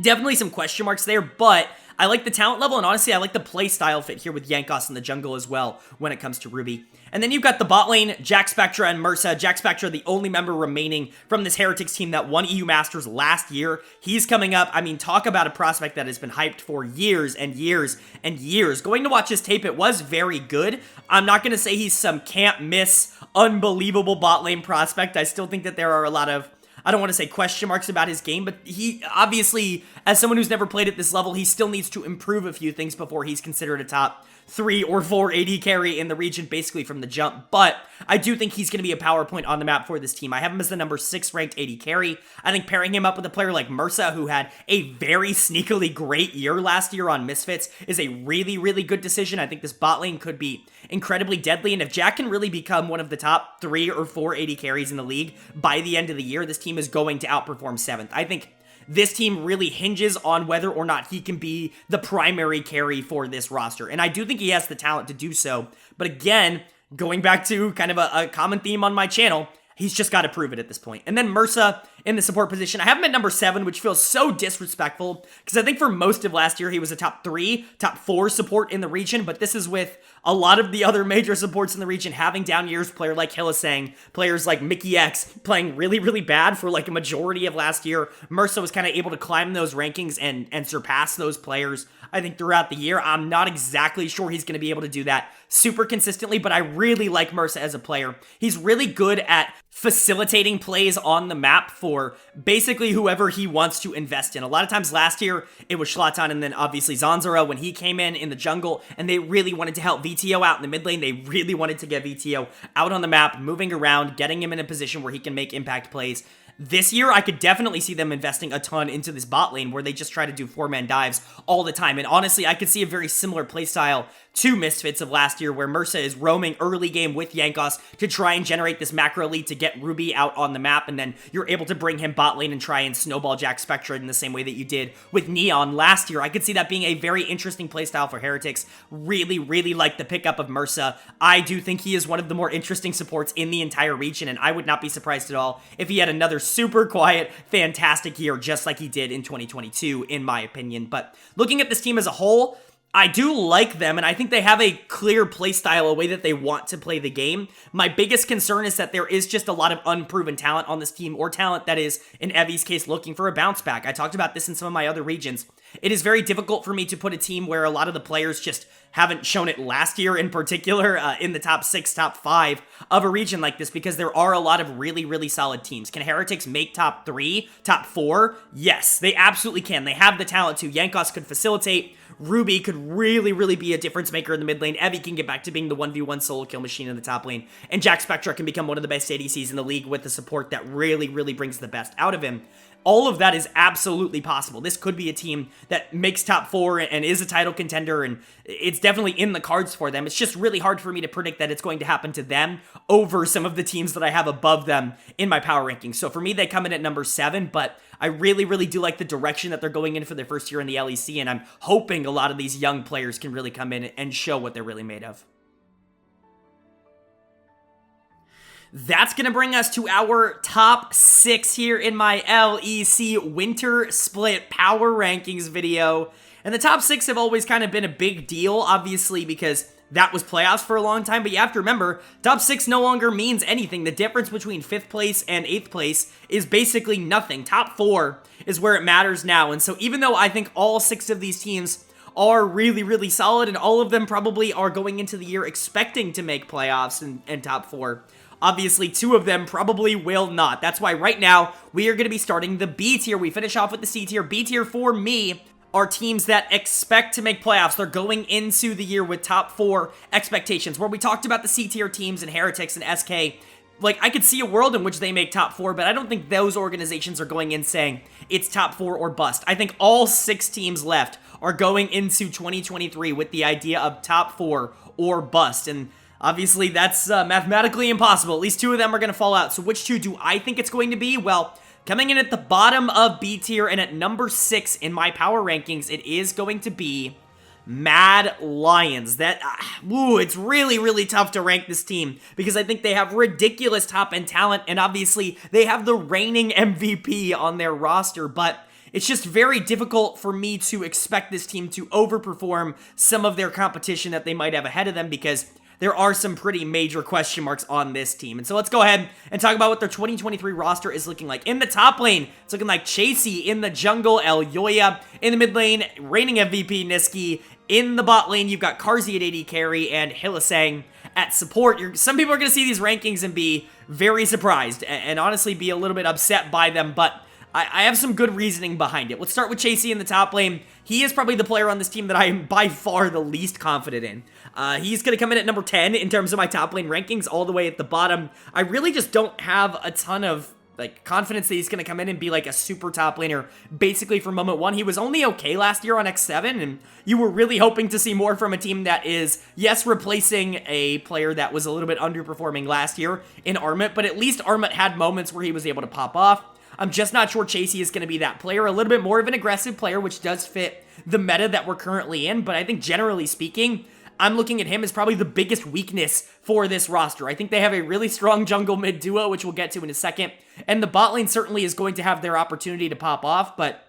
definitely some question marks there, but I like the talent level, and honestly, I like the play style fit here with Jankos in the jungle as well when it comes to Ruby. And then you've got the bot lane, Jack Spectra and Mursa. Jack Spectra, the only member remaining from this Heretics team that won EU Masters last year. He's coming up. I mean, talk about a prospect that has been hyped for years and years and years. Going to watch his tape, it was very good. I'm not going to say he's some can't miss, unbelievable bot lane prospect. I still think that there are a lot of, I don't want to say question marks about his game, but he obviously, as someone who's never played at this level, he still needs to improve a few things before he's considered a top 3 or 4 AD carry in the region basically from the jump, but I do think he's going to be a power point on the map for this team. I have him as the number 6 ranked AD carry. I think pairing him up with a player like Mursa, who had a very sneakily great year last year on Misfits, is a really, really good decision. I think this bot lane could be incredibly deadly, and if Jack can really become one of the top 3 or 4 AD carries in the league by the end of the year, this team is going to outperform 7th. I think this team really hinges on whether or not he can be the primary carry for this roster. And I do think he has the talent to do so. But again, going back to kind of a common theme on my channel, he's just got to prove it at this point. And then Mursa in the support position, I have him at number 7, which feels so disrespectful because I think for most of last year, he was a top 3, top 4 support in the region, but this is with a lot of the other major supports in the region having down years, player like Hillisang, players like Mickey X playing really, really bad for like a majority of last year. Mursa was kind of able to climb those rankings and surpass those players, I think, throughout the year. I'm not exactly sure he's going to be able to do that super consistently, but I really like Mursa as a player. He's really good at facilitating plays on the map for basically whoever he wants to invest in. A lot of times last year, it was Schlatan and then obviously Zanzara when he came in the jungle, and they really wanted to help VTO out in the mid lane. They really wanted to get VTO out on the map, moving around, getting him in a position where he can make impact plays. This year, I could definitely see them investing a ton into this bot lane where they just try to do 4-man dives all the time. And honestly, I could see a very similar playstyle to Misfits of last year where Mursa is roaming early game with Jankos to try and generate this macro lead to get Ruby out on the map, and then you're able to bring him bot lane and try and snowball Jack Spectra in the same way that you did with Neon last year. I could see that being a very interesting playstyle for Heretics. Really, really like the pickup of Mursa. I do think he is one of the more interesting supports in the entire region, and I would not be surprised at all if he had another super quiet, fantastic year just like he did in 2022, in my opinion. But looking at this team as a whole, I do like them, and I think they have a clear play style, a way that they want to play the game. My biggest concern is that there is just a lot of unproven talent on this team, or talent that is, in Evi's case, looking for a bounce back. I talked about this in some of my other regions. It is very difficult for me to put a team where a lot of the players just haven't shown it last year in particular in the top 6, top 5 of a region like this, because there are a lot of really, really solid teams. Can Heretics make top 3, top 4? Yes, they absolutely can. They have the talent to. Jankos could facilitate. Ruby could really, really be a difference maker in the mid lane. Evi can get back to being the 1v1 solo kill machine in the top lane. And Jack Spectra can become one of the best ADCs in the league with the support that really, really brings the best out of him. all of that is absolutely possible. This could be a team that makes top 4 and is a title contender, and it's definitely in the cards for them. It's just really hard for me to predict that it's going to happen to them over some of the teams that I have above them in my power rankings. So for me, they come in at number 7, but I really, really do like the direction that they're going in for their first year in the LEC, and I'm hoping a lot of these young players can really come in and show what they're really made of. That's going to bring us to our top 6 here in my LEC Winter Split Power Rankings video. And the top 6 have always kind of been a big deal, obviously, because that was playoffs for a long time. But you have to remember, top 6 no longer means anything. The difference between 5th place and 8th place is basically nothing. Top 4 is where it matters now. And so even though I think all 6 of these teams are really, really solid, and all of them probably are going into the year expecting to make playoffs and top 4, obviously, 2 of them probably will not. That's why right now, we are going to be starting the B tier. We finish off with the C tier. B tier for me are teams that expect to make playoffs. They're going into the year with top 4 expectations. Where we talked about the C tier teams and Heretics and SK, like, I could see a world in which they make top 4, but I don't think those organizations are going in saying it's top 4 or bust. I think all 6 teams left are going into 2023 with the idea of top 4 or bust, and obviously, that's mathematically impossible. At least 2 of them are going to fall out. So which 2 do I think it's going to be? Well, coming in at the bottom of B tier and at number 6 in my power rankings, it is going to be Mad Lions. It's really, really tough to rank this team because I think they have ridiculous top-end talent, and obviously, they have the reigning MVP on their roster, but it's just very difficult for me to expect this team to overperform some of their competition that they might have ahead of them because there are some pretty major question marks on this team. And so let's go ahead and talk about what their 2023 roster is looking like. In the top lane, it's looking like Chasey. In the jungle, El Yoya. In the mid lane, reigning MVP Niski. In the bot lane, you've got Karzi at AD carry and Hillisang at support. Some people are going to see these rankings and be very surprised and honestly be a little bit upset by them, but I have some good reasoning behind it. Let's start with Chasey in the top lane. He is probably the player on this team that I am by far the least confident in. He's going to come in at number 10 in terms of my top lane rankings, all the way at the bottom. I really just don't have a ton of confidence that he's going to come in and be like a super top laner basically from moment 1. He was only okay last year on X7, and you were really hoping to see more from a team that is, yes, replacing a player that was a little bit underperforming last year in Armut, but at least Armut had moments where he was able to pop off. I'm just not sure Chasey is going to be that player. A little bit more of an aggressive player, which does fit the meta that we're currently in, but I think generally speaking, I'm looking at him as probably the biggest weakness for this roster. I think they have a really strong jungle mid duo, which we'll get to in a second, and the bot lane certainly is going to have their opportunity to pop off, but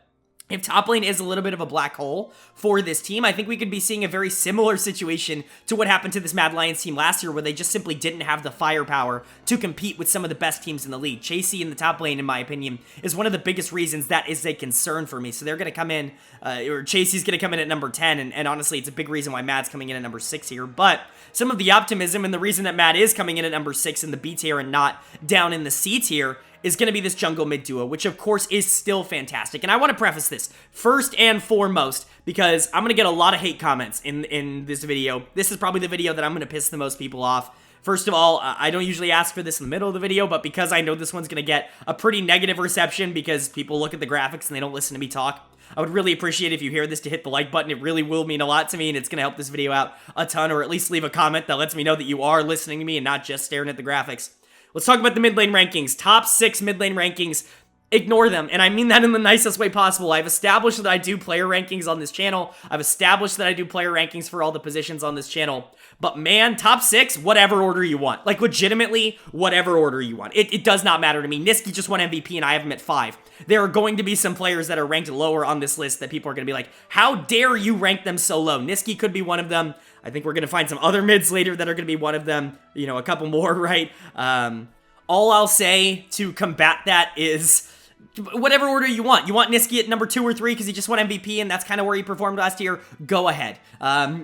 if top lane is a little bit of a black hole for this team, I think we could be seeing a very similar situation to what happened to this Mad Lions team last year, where they just simply didn't have the firepower to compete with some of the best teams in the league. Chasey in the top lane, in my opinion, is one of the biggest reasons that is a concern for me. So they're going to come in, or Chasey's going to come in at number 10, and honestly, it's a big reason why Mad's coming in at number 6 here. But some of the optimism and the reason that Mad is coming in at number 6 in the B tier and not down in the C tier is going to be this jungle mid duo, which of course is still fantastic. And I want to preface this first and foremost because I'm going to get a lot of hate comments in this video. This is probably the video that I'm going to piss the most people off. First of all, I don't usually ask for this in the middle of the video, but because I know this one's going to get a pretty negative reception because people look at the graphics and they don't listen to me talk, I would really appreciate if you hear this to hit the like button. It really will mean a lot to me, and it's going to help this video out a ton, or at least leave a comment that lets me know that you are listening to me and not just staring at the graphics. Let's talk about the mid lane rankings. Top 6 mid lane rankings. Ignore them, and I mean that in the nicest way possible. I've established that I do player rankings on this channel. I've established that I do player rankings for all the positions on this channel. But man, top 6, whatever order you want. Like, legitimately, whatever order you want. It does not matter to me. Niski just won MVP, and I have him at 5. There are going to be some players that are ranked lower on this list that people are going to be like, how dare you rank them so low? Niski could be one of them. I think we're going to find some other mids later that are going to be one of them. You know, a couple more, right? All I'll say to combat that is whatever order you want. You want Niski at number 2 or 3 because he just won MVP and that's kind of where he performed last year? Go ahead.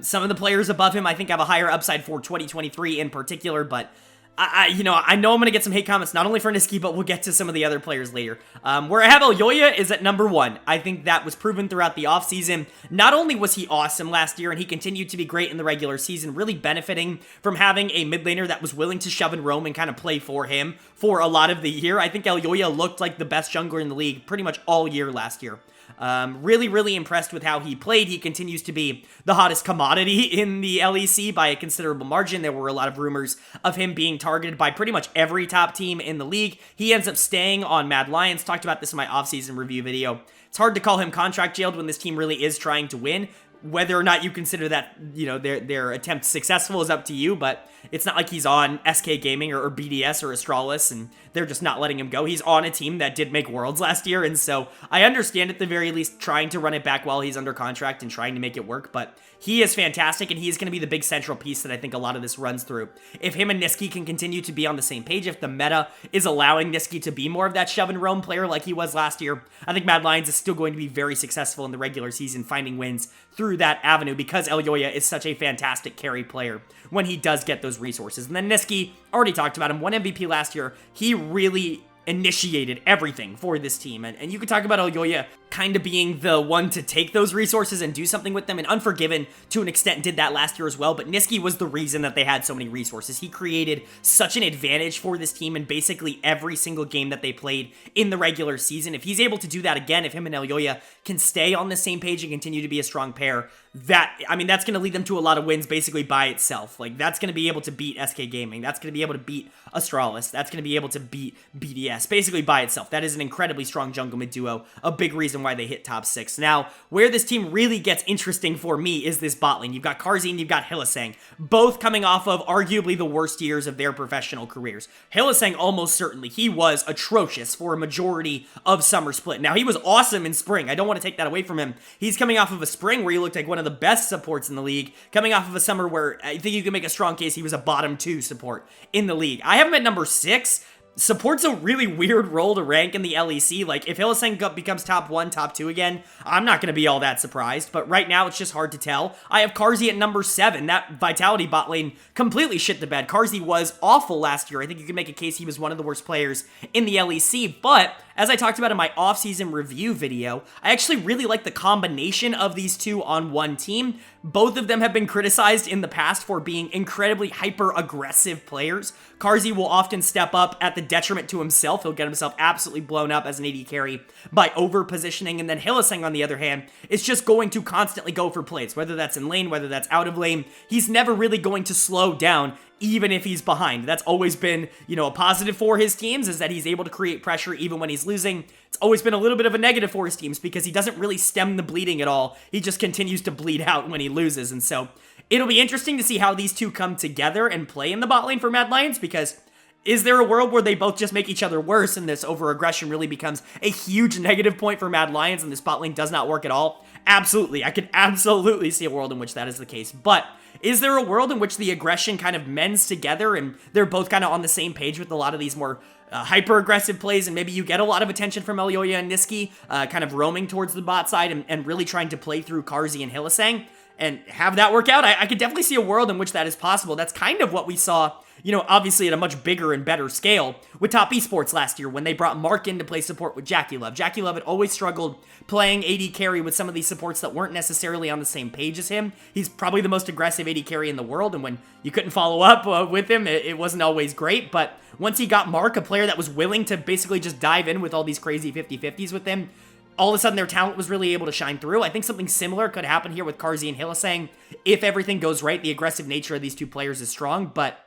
Some of the players above him I think have a higher upside for 2023 in particular, but I know I'm going to get some hate comments, not only for Niski, but we'll get to some of the other players later. Where I have Elyoya is at number 1. I think that was proven throughout the offseason. Not only was he awesome last year, and he continued to be great in the regular season, really benefiting from having a mid laner that was willing to shove and roam and kind of play for him for a lot of the year. I think Elyoya looked like the best jungler in the league pretty much all year last year. Really impressed with how he played. He continues to be the hottest commodity in the LEC by a considerable margin. There were a lot of rumors of him being targeted by pretty much every top team in the league. He ends up staying on Mad Lions. Talked about this in my offseason review video. It's hard to call him contract jailed when this team really is trying to win. Whether or not you consider that, their attempt successful is up to you, but it's not like he's on SK Gaming or BDS or Astralis, and they're just not letting him go. He's on a team that did make Worlds last year, and so I understand at the very least trying to run it back while he's under contract and trying to make it work, but he is fantastic, and he's going to be the big central piece that I think a lot of this runs through. If him and Niski can continue to be on the same page, if the meta is allowing Niski to be more of that shove and roam player like he was last year, I think Mad Lions is still going to be very successful in the regular season, finding wins through that avenue because Elyoya is such a fantastic carry player when he does get those resources. And then Niski, already talked about him, won MVP last year. He really initiated everything for this team. And you could talk about Elyoya kind of being the one to take those resources and do something with them, and Unforgiven to an extent did that last year as well, but Niski was the reason that they had so many resources. He created such an advantage for this team in basically every single game that they played in the regular season. If he's able to do that again, if him and Elyoya can stay on the same page and continue to be a strong pair, that's going to lead them to a lot of wins basically by itself. Like, that's going to be able to beat SK Gaming. That's going to be able to beat Astralis. That's going to be able to beat BDS basically by itself. That is an incredibly strong jungle mid duo, a big reason why they hit top 6. Now, where this team really gets interesting for me is this bot lane. You've got Carzzy and you've got Hylissang, both coming off of arguably the worst years of their professional careers. Hylissang almost certainly, he was atrocious for a majority of Summer Split. Now, he was awesome in Spring. I don't want to take that away from him. He's coming off of a Spring where he looked like one of the best supports in the league, coming off of a Summer where I think you can make a strong case he was a bottom 2 support in the league. I have him at number 6. Support's a really weird role to rank in the LEC. Like, if Hylissang becomes top 1, top 2 again, I'm not going to be all that surprised, but right now it's just hard to tell. I have Carzzy at number 7. That Vitality bot lane completely shit the bed. Carzzy was awful last year. I think you can make a case he was one of the worst players in the LEC, but as I talked about in my offseason review video, I actually really like the combination of these two on one team. Both of them have been criticized in the past for being incredibly hyper-aggressive players. Carzzy will often step up at the detriment to himself. He'll get himself absolutely blown up as an AD carry by over-positioning, and then Hylissang, on the other hand, is just going to constantly go for plays, whether that's in lane, whether that's out of lane. He's never really going to slow down, even if he's behind. That's always been, a positive for his teams, is that he's able to create pressure even when he's losing. It's always been a little bit of a negative for his teams because he doesn't really stem the bleeding at all. He just continues to bleed out when he loses, and so it'll be interesting to see how these two come together and play in the bot lane for Mad Lions, because is there a world where they both just make each other worse and this over-aggression really becomes a huge negative point for Mad Lions and this bot lane does not work at all? Absolutely. I could absolutely see a world in which that is the case. But is there a world in which the aggression kind of mends together and they're both kind of on the same page with a lot of these more hyper-aggressive plays, and maybe you get a lot of attention from Elyoya and Niski kind of roaming towards the bot side and really trying to play through Carzzy and Hylissang and have that work out? I could definitely see a world in which that is possible. That's kind of what we saw, obviously at a much bigger and better scale with Top Esports last year when they brought Mark in to play support with Jackie Love. Jackie Love had always struggled playing AD carry with some of these supports that weren't necessarily on the same page as him. He's probably the most aggressive AD carry in the world, and when you couldn't follow up with him, it wasn't always great, but once he got Mark, a player that was willing to basically just dive in with all these crazy 50-50s with him, all of a sudden their talent was really able to shine through. I think something similar could happen here with Carzzy and Hylissang. If everything goes right, the aggressive nature of these two players is strong, but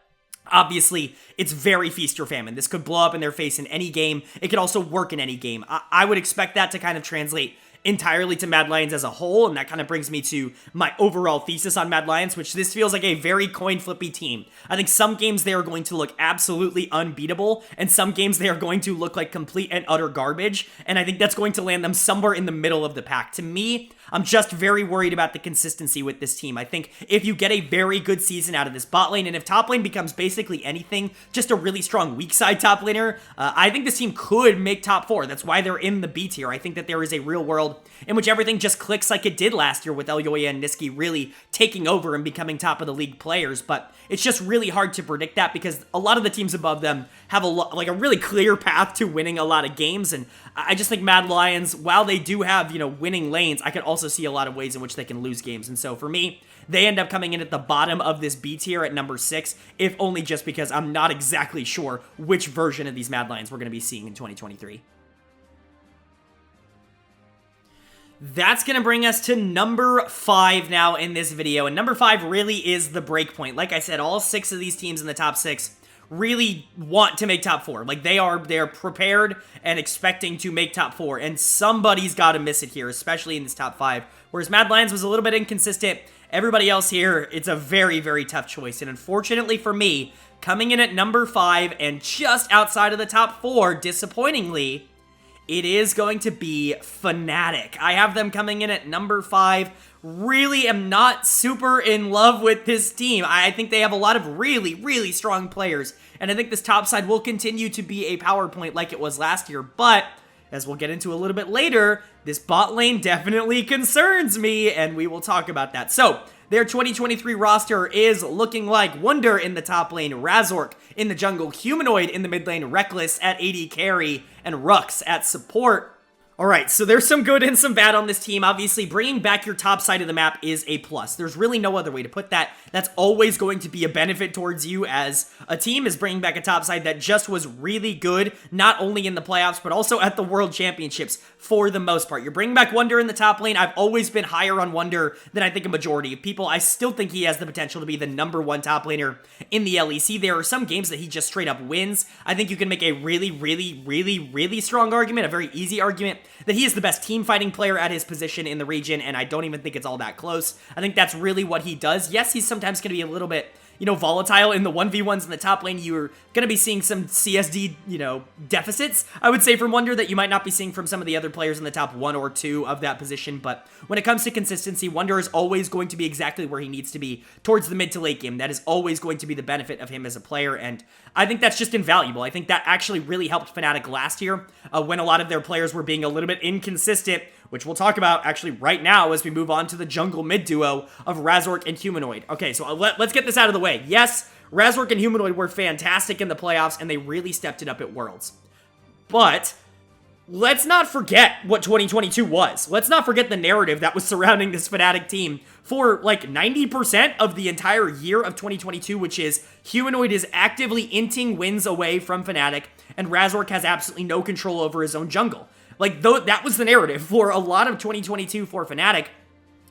obviously, it's very feast or famine. This could blow up in their face in any game. It could also work in any game. I would expect that to kind of translate entirely to Mad Lions as a whole, and that kind of brings me to my overall thesis on Mad Lions, which this feels like a very coin-flippy team. I think some games they are going to look absolutely unbeatable, and some games they are going to look like complete and utter garbage, and I think that's going to land them somewhere in the middle of the pack. To me, I'm just very worried about the consistency with this team. I think if you get a very good season out of this bot lane, and if top lane becomes basically anything, just a really strong weak side top laner, I think this team could make top 4. That's why they're in the B tier. I think that there is a real world in which everything just clicks like it did last year with Elyoya and Niski really taking over and becoming top of the league players, but it's just really hard to predict that because a lot of the teams above them have a really clear path to winning a lot of games, and I just think Mad Lions, while they do have, winning lanes, I can also see a lot of ways in which they can lose games, and so for me, they end up coming in at the bottom of this B tier at number 6, if only just because I'm not exactly sure which version of these Mad Lions we're going to be seeing in 2023. That's going to bring us to number 5 now in this video, and number 5 really is the breakpoint. Like I said, all 6 of these teams in the top 6 really want to make top 4. Like, they're prepared and expecting to make top 4, and somebody's got to miss it here, especially in this top 5. Whereas Mad Lions was a little bit inconsistent, everybody else here, it's a very, very tough choice. And unfortunately for me, coming in at number 5 and just outside of the top 4, disappointingly, it is going to be Fnatic. I have them coming in at number 5. Really am not super in love with this team. I think they have a lot of really, really strong players, and I think this top side will continue to be a power point like it was last year, but as we'll get into a little bit later, this bot lane definitely concerns me, and we will talk about that. So, their 2023 roster is looking like Wunder in the top lane, Razork in the jungle, Humanoid in the mid lane, Reckless at AD carry, and Rux at support. Alright, so there's some good and some bad on this team. Obviously, bringing back your top side of the map is a plus. There's really no other way to put that. That's always going to be a benefit towards you as a team is bringing back a top side that just was really good, not only in the playoffs, but also at the World Championships for the most part. You're bringing back Wunder in the top lane. I've always been higher on Wunder than I think a majority of people. I still think he has the potential to be the number 1 top laner in the LEC. There are some games that he just straight up wins. I think you can make a really, really, really, really strong argument, a very easy argument, that he is the best team fighting player at his position in the region, and I don't even think it's all that close. I think that's really what he does. Yes, he's sometimes going to be a little bit, volatile in the 1v1s in the top lane. You're going to be seeing some CSD, deficits, I would say, from Wunder that you might not be seeing from some of the other players in the top 1 or 2 of that position, but when it comes to consistency, Wunder is always going to be exactly where he needs to be towards the mid to late game. That is always going to be the benefit of him as a player, and I think that's just invaluable. I think that actually really helped Fnatic last year when a lot of their players were being a little bit inconsistent, which we'll talk about actually right now as we move on to the jungle mid duo of Razork and Humanoid. Okay, so let's get this out of the way. Yes, Razork and Humanoid were fantastic in the playoffs, and they really stepped it up at Worlds. But let's not forget what 2022 was. Let's not forget the narrative that was surrounding this Fnatic team for like 90% of the entire year of 2022, which is Humanoid is actively inting wins away from Fnatic, and Razork has absolutely no control over his own jungle. Like, that was the narrative for a lot of 2022 for Fnatic.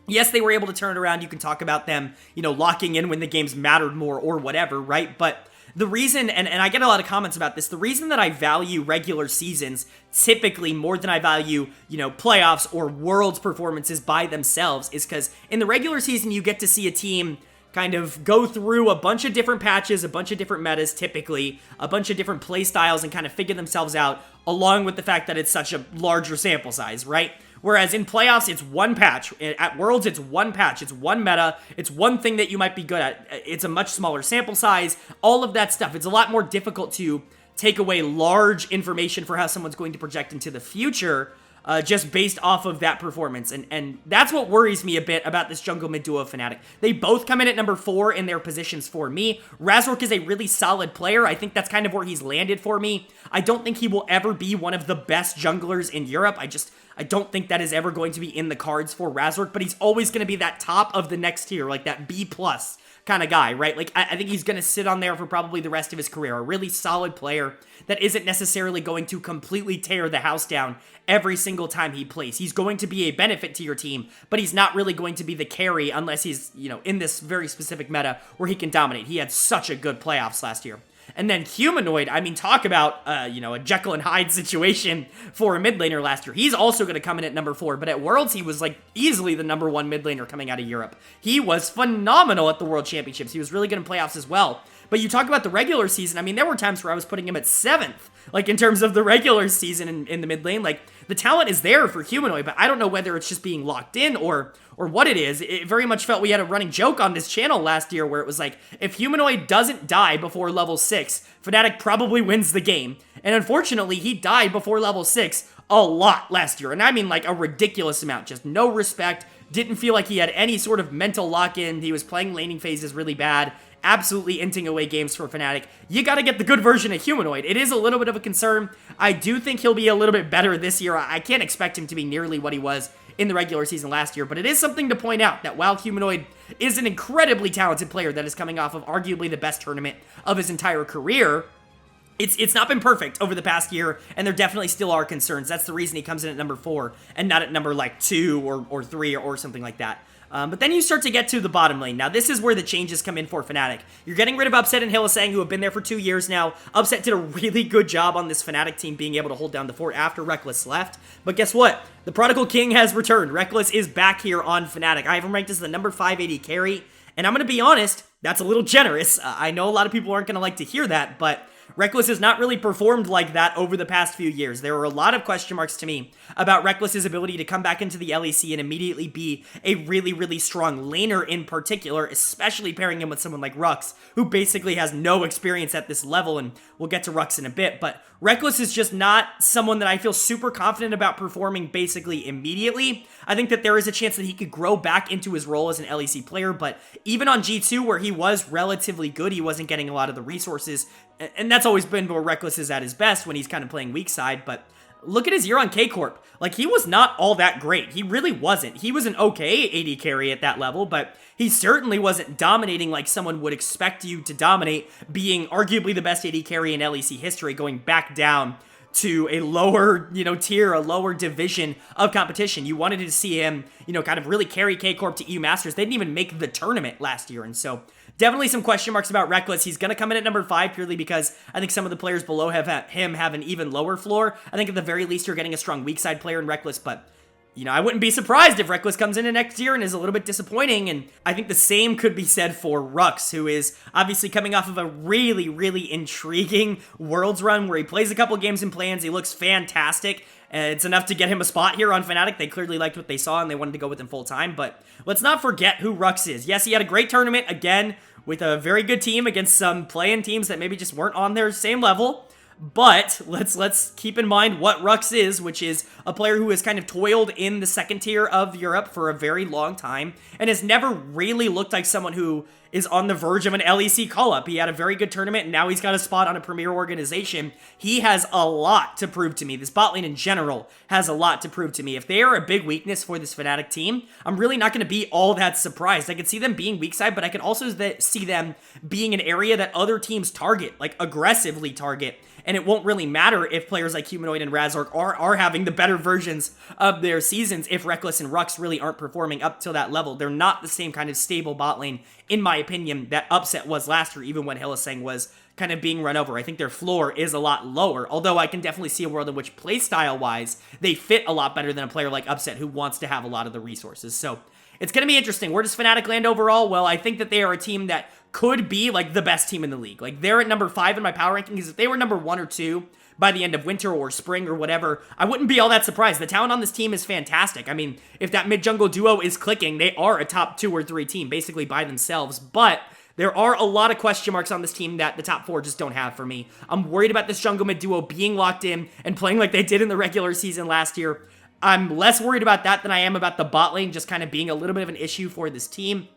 Yes, they were able to turn it around. You can talk about them, locking in when the games mattered more or whatever, right? But the reason, and I get a lot of comments about this, the reason that I value regular seasons typically more than I value, playoffs or Worlds performances by themselves is because in the regular season, you get to see a team kind of go through a bunch of different patches, a bunch of different metas typically, a bunch of different play styles, and kind of figure themselves out, along with the fact that it's such a larger sample size, right? Whereas in playoffs, it's one patch. At Worlds, it's one patch. It's one meta. It's one thing that you might be good at. It's a much smaller sample size. All of that stuff. It's a lot more difficult to take away large information for how someone's going to project into the future just based off of that performance. And that's what worries me a bit about this jungle mid duo of Fnatic. They both come in at number 4 in their positions for me. Razork is a really solid player. I think that's kind of where he's landed for me. I don't think he will ever be one of the best junglers in Europe. I don't think that is ever going to be in the cards for Razork, but he's always going to be that top of the next tier, like that B+ kind of guy, right? Like, I think he's going to sit on there for probably the rest of his career. A really solid player that isn't necessarily going to completely tear the house down every single time he plays. He's going to be a benefit to your team, but he's not really going to be the carry unless he's, in this very specific meta where he can dominate. He had such a good playoffs last year. And then Humanoid, I mean, talk about, a Jekyll and Hyde situation for a mid laner last year. He's also going to come in at number 4, but at Worlds, he was, like, easily the number 1 mid laner coming out of Europe. He was phenomenal at the World Championships. He was really good in playoffs as well. But you talk about the regular season, I mean, there were times where I was putting him at 7th, like, in terms of the regular season in the mid lane. Like, the talent is there for Humanoid, but I don't know whether it's just being locked in or what it is. It very much felt we had a running joke on this channel last year where it was like, if Humanoid doesn't die before level 6, Fnatic probably wins the game. And unfortunately, he died before level 6 a lot last year. And I mean like a ridiculous amount. Just no respect. Didn't feel like he had any sort of mental lock-in. He was playing laning phases really bad. Absolutely inting away games for Fnatic. You gotta get the good version of Humanoid. It is a little bit of a concern. I do think he'll be a little bit better this year. I can't expect him to be nearly what he was in the regular season last year, but it is something to point out that while Humanoid is an incredibly talented player that is coming off of arguably the best tournament of his entire career, it's not been perfect over the past year, and there definitely still are concerns. That's the reason he comes in at number 4 and not at number like 2 or 3 or something like that. But then you start to get to the bottom lane. Now, this is where the changes come in for Fnatic. You're getting rid of Upset and Hylissang, who have been there for 2 years now. Upset did a really good job on this Fnatic team being able to hold down the fort after Rekkles left. But guess what? The Prodigal King has returned. Rekkles is back here on Fnatic. I have him ranked as the number 5 AD carry. And I'm going to be honest, that's a little generous. I know a lot of people aren't going to like to hear that, but Rekkles has not really performed like that over the past few years. There were a lot of question marks to me about Rekkles' ability to come back into the LEC and immediately be a really, really strong laner in particular, especially pairing him with someone like Rux, who basically has no experience at this level, and we'll get to Rux in a bit, but Rekkles is just not someone that I feel super confident about performing basically immediately. I think that there is a chance that he could grow back into his role as an LEC player, but even on G2, where he was relatively good, he wasn't getting a lot of the resources, and that's always been where Rekkles is at his best when he's kind of playing weak side, but look at his year on K-Corp. Like, he was not all that great. He really wasn't. He was an okay AD carry at that level, but he certainly wasn't dominating like someone would expect you to dominate, being arguably the best AD carry in LEC history, going back down to a lower, tier, a lower division of competition. You wanted to see him, kind of really carry K-Corp to EU Masters. They didn't even make the tournament last year, and so definitely some question marks about Rekkles. He's going to come in at number 5 purely because I think some of the players below him have an even lower floor. I think at the very least you're getting a strong weak side player in Rekkles, but I wouldn't be surprised if Rekkles comes in next year and is a little bit disappointing, and I think the same could be said for Rux, who is obviously coming off of a really, really intriguing Worlds run where he plays a couple games in plans. He looks fantastic. It's enough to get him a spot here on Fnatic. They clearly liked what they saw and they wanted to go with him full time, but let's not forget who Rux is. Yes, he had a great tournament, again, with a very good team against some play-in teams that maybe just weren't on their same level. But let's keep in mind what Rux is, which is a player who has kind of toiled in the second tier of Europe for a very long time and has never really looked like someone who is on the verge of an LEC call-up. He had a very good tournament, and now he's got a spot on a premier organization. He has a lot to prove to me. This bot lane in general has a lot to prove to me. If they are a big weakness for this Fnatic team, I'm really not going to be all that surprised. I could see them being weak side, but I could also see them being an area that other teams target, like aggressively target. And it won't really matter if players like Humanoid and Razork are having the better versions of their seasons if Rekkles and Rux really aren't performing up to that level. They're not the same kind of stable bot lane, in my opinion, that Upset was last year, even when Hylissang was kind of being run over. I think their floor is a lot lower, although I can definitely see a world in which playstyle-wise, they fit a lot better than a player like Upset who wants to have a lot of the resources. So it's going to be interesting. Where does Fnatic land overall? Well, I think that they are a team that could be like the best team in the league. Like, they're at number 5 in my power rankings. If they were number 1 or 2 by the end of winter or spring or whatever, I wouldn't be all that surprised. The talent on this team is fantastic. I mean, if that mid-jungle duo is clicking, they are a top 2 or 3 team, basically by themselves. But there are a lot of question marks on this team that the top 4 just don't have for me. I'm worried about this jungle mid duo being locked in and playing like they did in the regular season last year. I'm less worried about that than I am about the bot lane just kind of being a little bit of an issue for this team.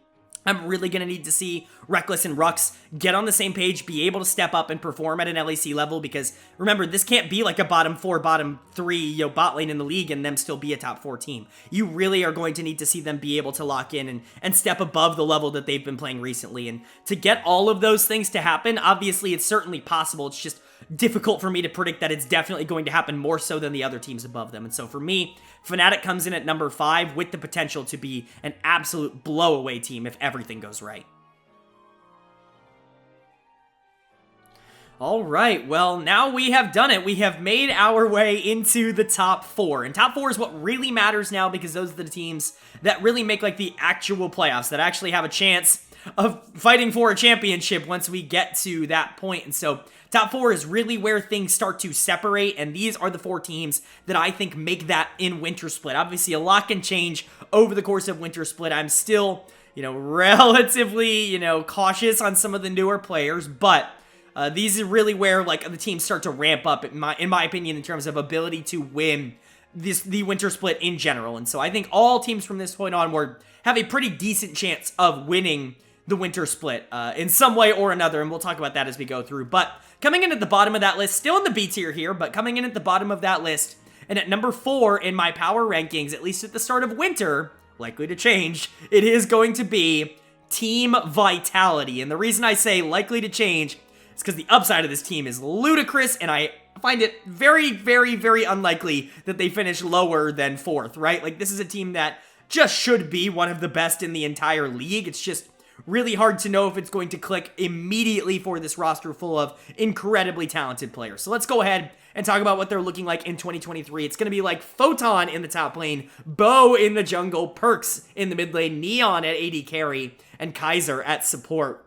I'm really going to need to see Rekkles and Rux get on the same page, be able to step up and perform at an LEC level, because remember, this can't be like a bottom 4, bottom 3, bot lane in the league and them still be a top 4 team. You really are going to need to see them be able to lock in and step above the level that they've been playing recently. And to get all of those things to happen, obviously it's certainly possible. It's just difficult for me to predict that it's definitely going to happen more so than the other teams above them. And so for me, Fnatic comes in at number 5 with the potential to be an absolute blow-away team if everything goes right. All right, well, now we have done it. We have made our way into the top 4. And top 4 is what really matters now, because those are the teams that really make, like, the actual playoffs, that actually have a chance of fighting for a championship once we get to that point. And so top 4 is really where things start to separate, and these are the 4 teams that I think make that in Winter Split. Obviously, a lot can change over the course of Winter Split. I'm still, relatively, cautious on some of the newer players, but these are really where, like, the teams start to ramp up, in my opinion, in terms of ability to win the Winter Split in general. And so I think all teams from this point onward have a pretty decent chance of winning the Winter Split in some way or another, and we'll talk about that as we go through. But coming in at the bottom of that list, still in the B tier here, but coming in at the bottom of that list, and at number 4 in my power rankings, at least at the start of winter, likely to change, it is going to be Team Vitality. And the reason I say likely to change is because the upside of this team is ludicrous, and I find it very, very, very unlikely that they finish lower than 4th, right? Like, this is a team that just should be one of the best in the entire league. It's just really hard to know if it's going to click immediately for this roster full of incredibly talented players. So let's go ahead and talk about what they're looking like in 2023. It's going to be like Photon in the top lane, Bo in the jungle, Perks in the mid lane, Neon at AD carry, and Kaiser at support.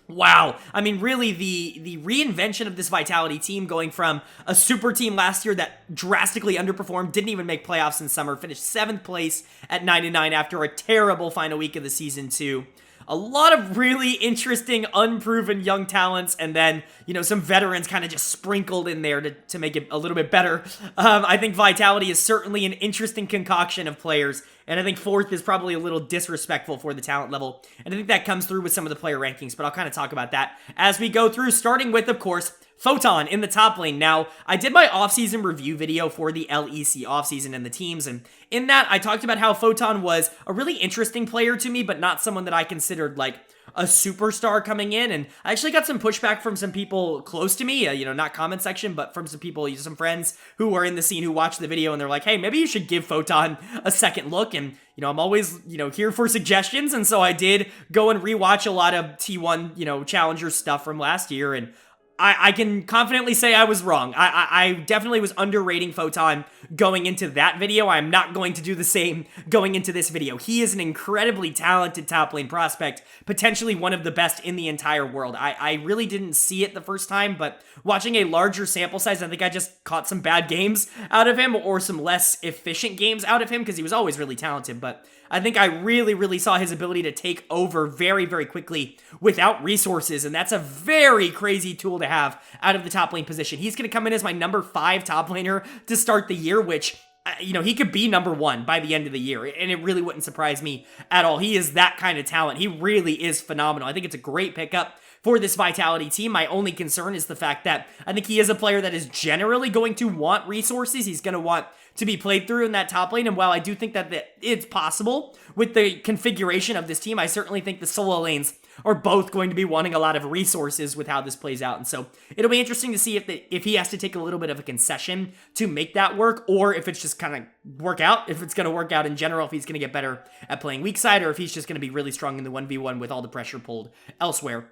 Wow. I mean, really, the reinvention of this Vitality team, going from a super team last year that drastically underperformed, didn't even make playoffs in summer, finished 7th place at 9-9 after a terrible final week of the season, to a lot of really interesting, unproven young talents, and then, some veterans kind of just sprinkled in there to make it a little bit better. I think Vitality is certainly an interesting concoction of players, and I think 4th is probably a little disrespectful for the talent level, and I think that comes through with some of the player rankings, but I'll kind of talk about that as we go through, starting with, of course, Photon in the top lane. Now, I did my offseason review video for the LEC offseason and the teams, and in that, I talked about how Photon was a really interesting player to me, but not someone that I considered, like, a superstar coming in, and I actually got some pushback from some people close to me, not comment section, but from some people, some friends who are in the scene who watched the video, and they're like, hey, maybe you should give Photon a second look, and, I'm always, here for suggestions, and so I did go and rewatch a lot of T1, Challenger stuff from last year, and I can confidently say I was wrong. I definitely was underrating Photon going into that video. I'm not going to do the same going into this video. He is an incredibly talented top lane prospect, potentially one of the best in the entire world. I really didn't see it the first time, but watching a larger sample size, I think I just caught some bad games out of him, or some less efficient games out of him, because he was always really talented, but I think I really, really saw his ability to take over very, very quickly without resources, and that's a very crazy tool to have out of the top lane position. He's going to come in as my number 5 top laner to start the year, which, he could be number 1 by the end of the year, and it really wouldn't surprise me at all. He is that kind of talent. He really is phenomenal. I think it's a great pickup for this Vitality team. My only concern is the fact that I think he is a player that is generally going to want resources. He's going to want to be played through in that top lane, and while I do think that it's possible with the configuration of this team, I certainly think the solo lanes are both going to be wanting a lot of resources with how this plays out, and so it'll be interesting to see if he has to take a little bit of a concession to make that work, or if it's just kind of work out, if it's going to work out in general, if he's going to get better at playing weak side, or if he's just going to be really strong in the 1v1 with all the pressure pulled elsewhere.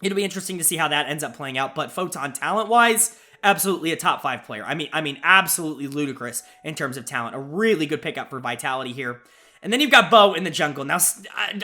It'll be interesting to see how that ends up playing out, but Photon talent-wise, absolutely a top 5 player. I mean, absolutely ludicrous in terms of talent. A really good pickup for Vitality here. And then you've got Bo in the jungle. Now,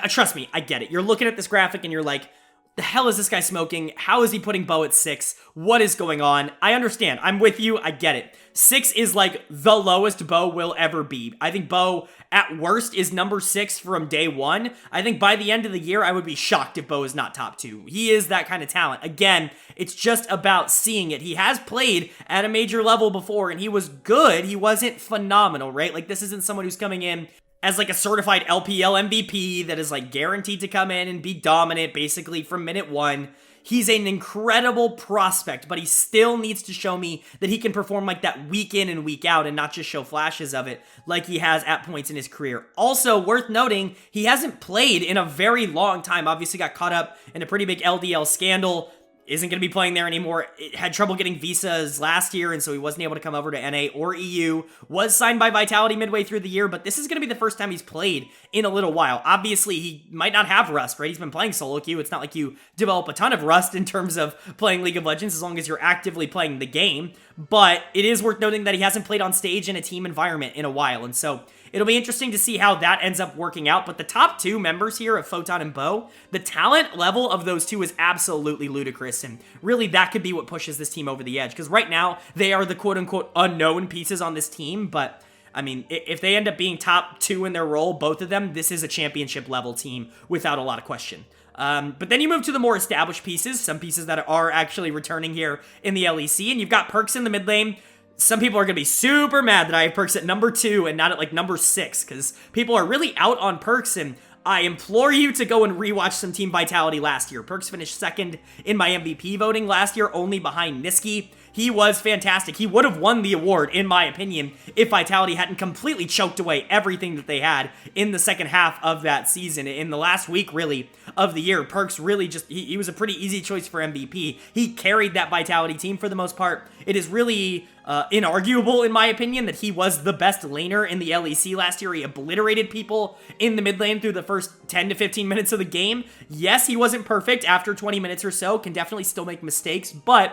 trust me, I get it. You're looking at this graphic and you're like, the hell is this guy smoking? How is he putting Bo at 6? What is going on? I understand. I'm with you. I get it. 6 is like the lowest Bo will ever be. I think Bo, at worst, is number 6 from day 1. I think by the end of the year, I would be shocked if Bo is not top 2. He is that kind of talent. Again, it's just about seeing it. He has played at a major level before, and he was good. He wasn't phenomenal, right? Like, this isn't someone who's coming in as like a certified LPL MVP that is like guaranteed to come in and be dominant basically from minute 1. He's an incredible prospect, but he still needs to show me that he can perform like that week in and week out and not just show flashes of it like he has at points in his career. Also, worth noting, he hasn't played in a very long time. Obviously got caught up in a pretty big LDL scandal isn't going to be playing there anymore. It had trouble getting visas last year, and so he wasn't able to come over to NA or EU. Was signed by Vitality midway through the year, but this is going to be the first time he's played in a little while. Obviously, he might not have rust, right? He's been playing solo queue. It's not like you develop a ton of rust in terms of playing League of Legends as long as you're actively playing the game, but it is worth noting that he hasn't played on stage in a team environment in a while, and so it'll be interesting to see how that ends up working out, but the top two members here of Photon and Bo, the talent level of those two is absolutely ludicrous, and really that could be what pushes this team over the edge, because right now, they are the quote-unquote unknown pieces on this team, but I mean, if they end up being top two in their role, both of them, this is a championship level team without a lot of question. But then you move to the more established pieces, some pieces that are actually returning here in the LEC, and you've got Perks in the mid lane. Some people are going to be super mad that I have Perks at number 2 and not at like number 6, because people are really out on Perks, and I implore you to go and rewatch some Team Vitality last year. Perks finished second in my MVP voting last year, only behind Niski. He was fantastic. He would have won the award, in my opinion, if Vitality hadn't completely choked away everything that they had in the second half of that season. In the last week, really, of the year, Perks really just, he was a pretty easy choice for MVP. He carried that Vitality team for the most part. It is really inarguable, in my opinion, that he was the best laner in the LEC last year. He obliterated people in the mid lane through the first 10 to 15 minutes of the game. Yes, he wasn't perfect after 20 minutes or so, can definitely still make mistakes, but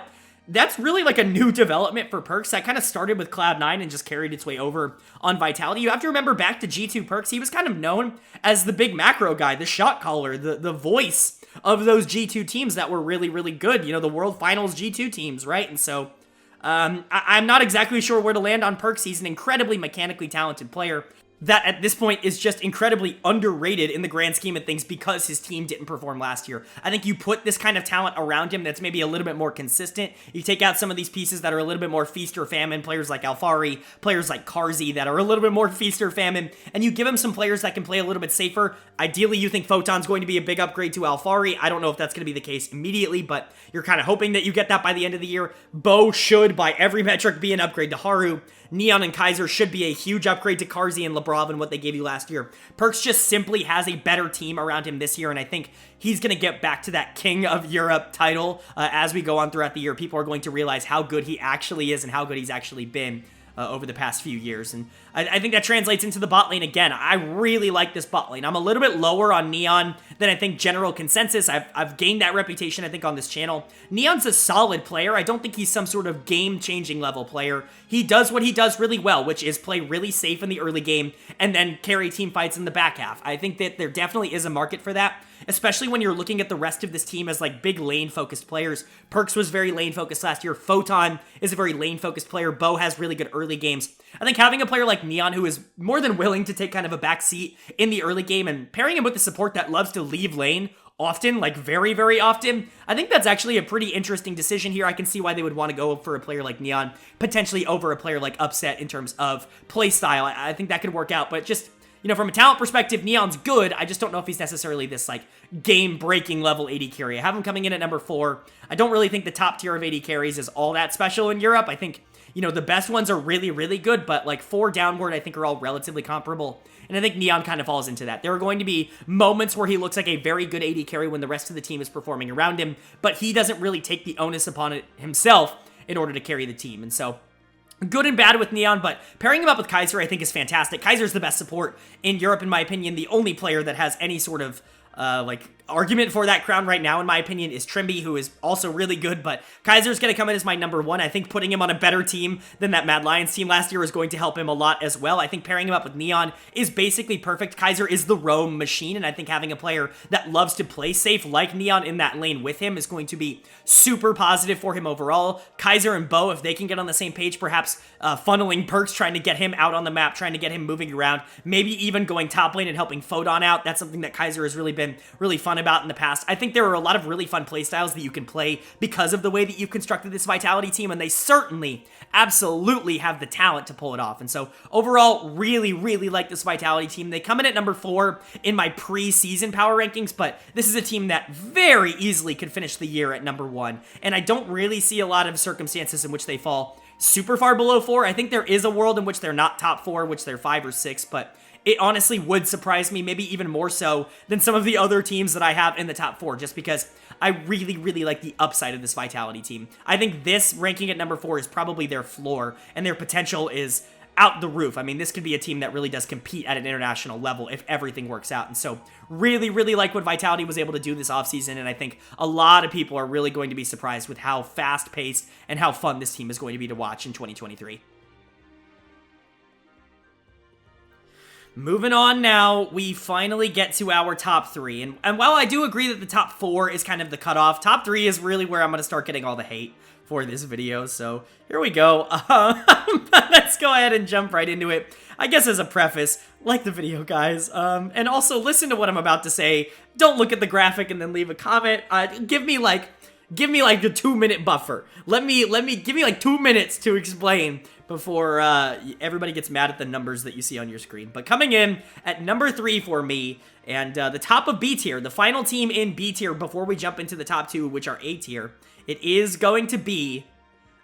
that's really like a new development for Perks that kind of started with Cloud9 and just carried its way over on Vitality. You have to remember back to G2 Perks, he was kind of known as the big macro guy, the shot caller, the voice of those G2 teams that were really, really good. You know, the World Finals G2 teams, right? And so I'm not exactly sure where to land on Perks. He's an incredibly mechanically talented player that at this point is just incredibly underrated in the grand scheme of things because his team didn't perform last year. I think you put this kind of talent around him that's maybe a little bit more consistent. You take out some of these pieces that are a little bit more feast or famine, players like Alfari, players like Karzi that are a little bit more feast or famine, and you give him some players that can play a little bit safer. Ideally, you think Photon's going to be a big upgrade to Alfari. I don't know if that's going to be the case immediately, but you're kind of hoping that you get that by the end of the year. Bo should, by every metric, be an upgrade to Haru. Neon and Kaiser should be a huge upgrade to Karzi and Lebrov and what they gave you last year. Perks just simply has a better team around him this year, and I think he's going to get back to that King of Europe title as we go on throughout the year. People are going to realize how good he actually is and how good he's actually been over the past few years, and I think that translates into the bot lane again. I really like this bot lane. I'm a little bit lower on Neon than I think general consensus. I've gained that reputation, I think, on this channel. Neon's a solid player. I don't think he's some sort of game-changing level player. He does what he does really well, which is play really safe in the early game and then carry team fights in the back half. I think that there definitely is a market for that, especially when you're looking at the rest of this team as like big lane-focused players. Perks was very lane-focused last year. Photon is a very lane-focused player. Bo has really good early games. I think having a player like Neon who is more than willing to take kind of a back seat in the early game and pairing him with the support that loves to leave lane often, like very, very often, I think that's actually a pretty interesting decision here. I can see why they would want to go for a player like Neon, potentially over a player like Upset in terms of play style. I think that could work out, but just, you know, from a talent perspective, Neon's good. I just don't know if he's necessarily this, like, game-breaking level AD carry. I have him coming in at number 4. I don't really think the top tier of AD carries is all that special in Europe. I think, you know, the best ones are really, really good, but, like, 4 downward, I think, are all relatively comparable. And I think Neon kind of falls into that. There are going to be moments where he looks like a very good AD carry when the rest of the team is performing around him, but he doesn't really take the onus upon it himself in order to carry the team. And so, good and bad with Neon, but pairing him up with Kaiser I think is fantastic. Kaiser's the best support in Europe, in my opinion. The only player that has any sort of argument for that crown right now, in my opinion, is Trimby, who is also really good, but Kaiser's going to come in as my number 1. I think putting him on a better team than that Mad Lions team last year is going to help him a lot as well. I think pairing him up with Neon is basically perfect. Kaiser is the roam machine, and I think having a player that loves to play safe like Neon in that lane with him is going to be super positive for him overall. Kaiser and Bo, if they can get on the same page, perhaps funneling Perks, trying to get him out on the map, trying to get him moving around, maybe even going top lane and helping Photon out. That's something that Kaiser has really been really fun about in the past. I think there are a lot of really fun playstyles that you can play because of the way that you've constructed this Vitality team, and they certainly, absolutely have the talent to pull it off. And so overall, really, really like this Vitality team. They come in at number 4 in my pre-season power rankings, but this is a team that very easily could finish the year at number 1, and I don't really see a lot of circumstances in which they fall super far below 4. I think there is a world in which they're not top 4, which they're 5 or 6, but it honestly would surprise me, maybe even more so than some of the other teams that I have in the top 4, just because I really, really like the upside of this Vitality team. I think this ranking at number 4 is probably their floor, and their potential is out the roof. I mean, this could be a team that really does compete at an international level if everything works out. And so really, really like what Vitality was able to do this offseason, and I think a lot of people are really going to be surprised with how fast-paced and how fun this team is going to be to watch in 2023. Moving on now, we finally get to our top 3. And while I do agree that the top 4 is kind of the cutoff, top 3 is really where I'm going to start getting all the hate for this video. So here we go. Let's go ahead and jump right into it. I guess as a preface, like the video, guys. And also listen to what I'm about to say. Don't look at the graphic and then leave a comment. Give me like a 2-minute buffer. Give me like 2 minutes to explain before everybody gets mad at the numbers that you see on your screen. But coming in at number 3 for me, and the top of B tier, the final team in B tier before we jump into the top 2, which are A tier, it is going to be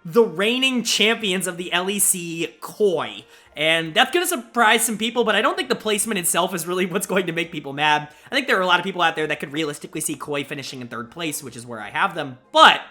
the reigning champions of the LEC, Koi. And that's going to surprise some people, but I don't think the placement itself is really what's going to make people mad. I think there are a lot of people out there that could realistically see Koi finishing in 3rd place, which is where I have them. But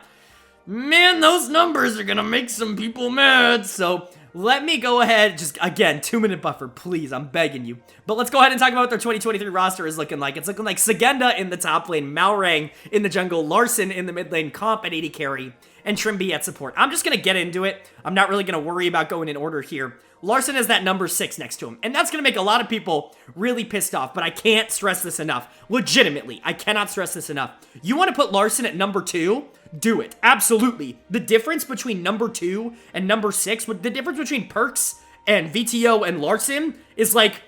man, those numbers are going to make some people mad. So let me go ahead, just again, 2-minute buffer, please, I'm begging you. But let's go ahead and talk about what their 2023 roster is looking like. It's looking like Sagenda in the top lane, Malrang in the jungle, Larson in the mid lane, Comp at AD carry, and Trimby at support. I'm just going to get into it. I'm not really going to worry about going in order here. Larson has that number 6 next to him, and that's going to make a lot of people really pissed off, but I can't stress this enough. Legitimately, I cannot stress this enough. You want to put Larson at number 2? Do it. Absolutely. The difference between number 2 and number 6, the difference between Perks and VTO and Larson is like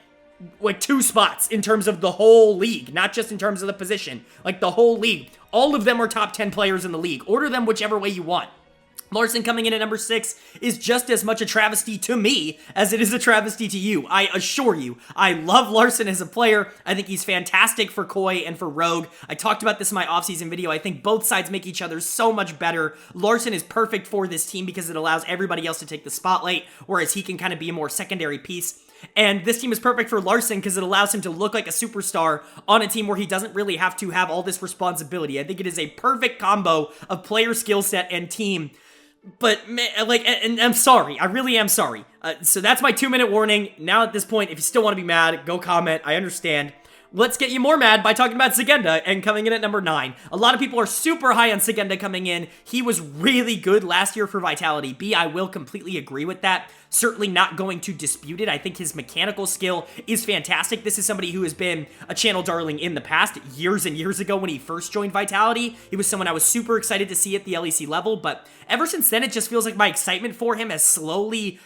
2 spots in terms of the whole league, not just in terms of the position, like the whole league. All of them are top 10 players in the league. Order them whichever way you want. Larson coming in at number 6 is just as much a travesty to me as it is a travesty to you. I assure you. I love Larson as a player. I think he's fantastic for Koi and for Rogue. I talked about this in my offseason video. I think both sides make each other so much better. Larson is perfect for this team because it allows everybody else to take the spotlight, whereas he can kind of be a more secondary piece. And this team is perfect for Larson because it allows him to look like a superstar on a team where he doesn't really have to have all this responsibility. I think it is a perfect combo of player skill set and team. But, man, and I'm sorry. I really am sorry. So that's my 2-minute warning. Now at this point, if you still want to be mad, go comment. I understand. Let's get you more mad by talking about Sagenda and coming in at number 9. A lot of people are super high on Sagenda coming in. He was really good last year for Vitality. B, I will completely agree with that. Certainly not going to dispute it. I think his mechanical skill is fantastic. This is somebody who has been a channel darling in the past, years and years ago when he first joined Vitality. He was someone I was super excited to see at the LEC level, but ever since then, it just feels like my excitement for him has slowly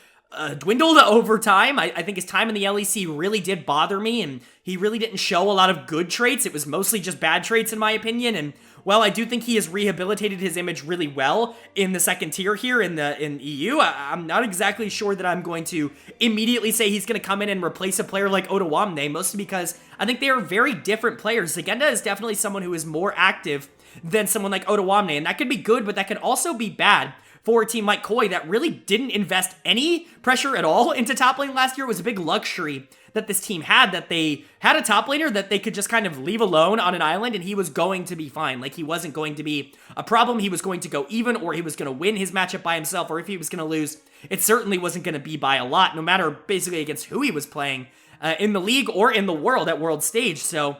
dwindled over time. I think his time in the LEC really did bother me, and he really didn't show a lot of good traits. It was mostly just bad traits in my opinion, and while I do think he has rehabilitated his image really well in the 2nd tier here in EU, I'm not exactly sure that I'm going to immediately say he's going to come in and replace a player like Otawamne, mostly because I think they are very different players. Sagenda is definitely someone who is more active than someone like Otawamne, and that could be good, but that could also be bad for a team like Koi that really didn't invest any pressure at all into top lane last year. It was a big luxury that this team had, that they had a top laner that they could just kind of leave alone on an island and he was going to be fine. Like, he wasn't going to be a problem. He was going to go even, or he was going to win his matchup by himself, or if he was going to lose, it certainly wasn't going to be by a lot, no matter basically against who he was playing in the league or in the world at world stage. So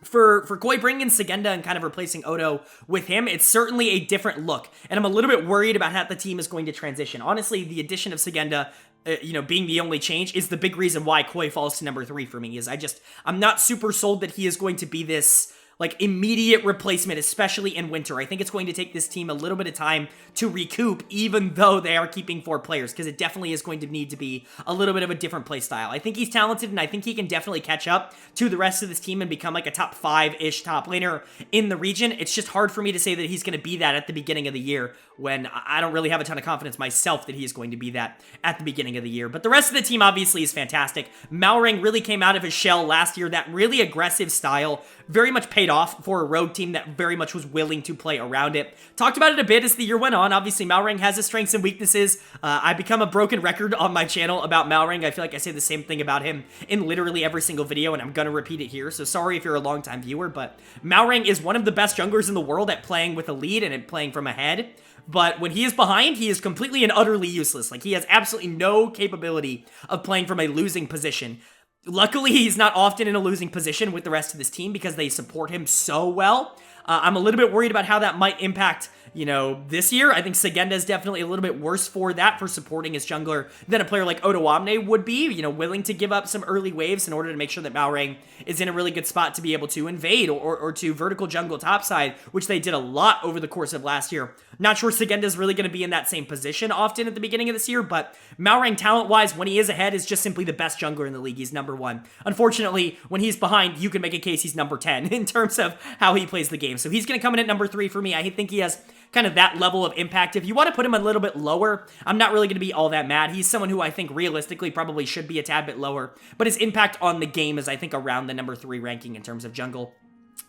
for Koi bringing in Sagenda and kind of replacing Odo with him, it's certainly a different look. And I'm a little bit worried about how the team is going to transition. Honestly, the addition of Sagenda, being the only change is the big reason why Koi falls to number 3 for me. Is I'm not super sold that he is going to be this like immediate replacement, especially in winter. I think it's going to take this team a little bit of time to recoup, even though they are keeping 4 players, because it definitely is going to need to be a little bit of a different play style. I think he's talented, and I think he can definitely catch up to the rest of this team and become like a top 5-ish top laner in the region. It's just hard for me to say that he's going to be that at the beginning of the year, when I don't really have a ton of confidence myself that he is going to be that at the beginning of the year. But the rest of the team obviously is fantastic. Malrang really came out of his shell last year. That really aggressive style very much paid paid off for a rogue team that very much was willing to play around it. Talked about it a bit as the year went on. Obviously, Malrang has his strengths and weaknesses. I become a broken record on my channel about Malrang. I feel like I say the same thing about him in literally every single video, and I'm gonna repeat it here, so sorry if you're a longtime viewer, but Malrang is one of the best junglers in the world at playing with a lead and playing from ahead. But when he is behind, he is completely and utterly useless. Like, he has absolutely no capability of playing from a losing position. Luckily, he's not often in a losing position with the rest of this team because they support him so well. I'm a little bit worried about how that might impact, this year. I think Sagenda is definitely a little bit worse for that, for supporting his jungler, than a player like Odoamne would be, willing to give up some early waves in order to make sure that Malrang is in a really good spot to be able to invade or to vertical jungle topside, which they did a lot over the course of last year. Not sure Sagenda is really going to be in that same position often at the beginning of this year, but Malrang, talent-wise, when he is ahead, is just simply the best jungler in the league. He's number 1. Unfortunately, when he's behind, you can make a case he's number 10 in terms of how he plays the game. So he's going to come in at number 3 for me. I think he has kind of that level of impact. If you want to put him a little bit lower, I'm not really going to be all that mad. He's someone who I think realistically probably should be a tad bit lower, but his impact on the game is, I think, around the number 3 ranking in terms of jungle.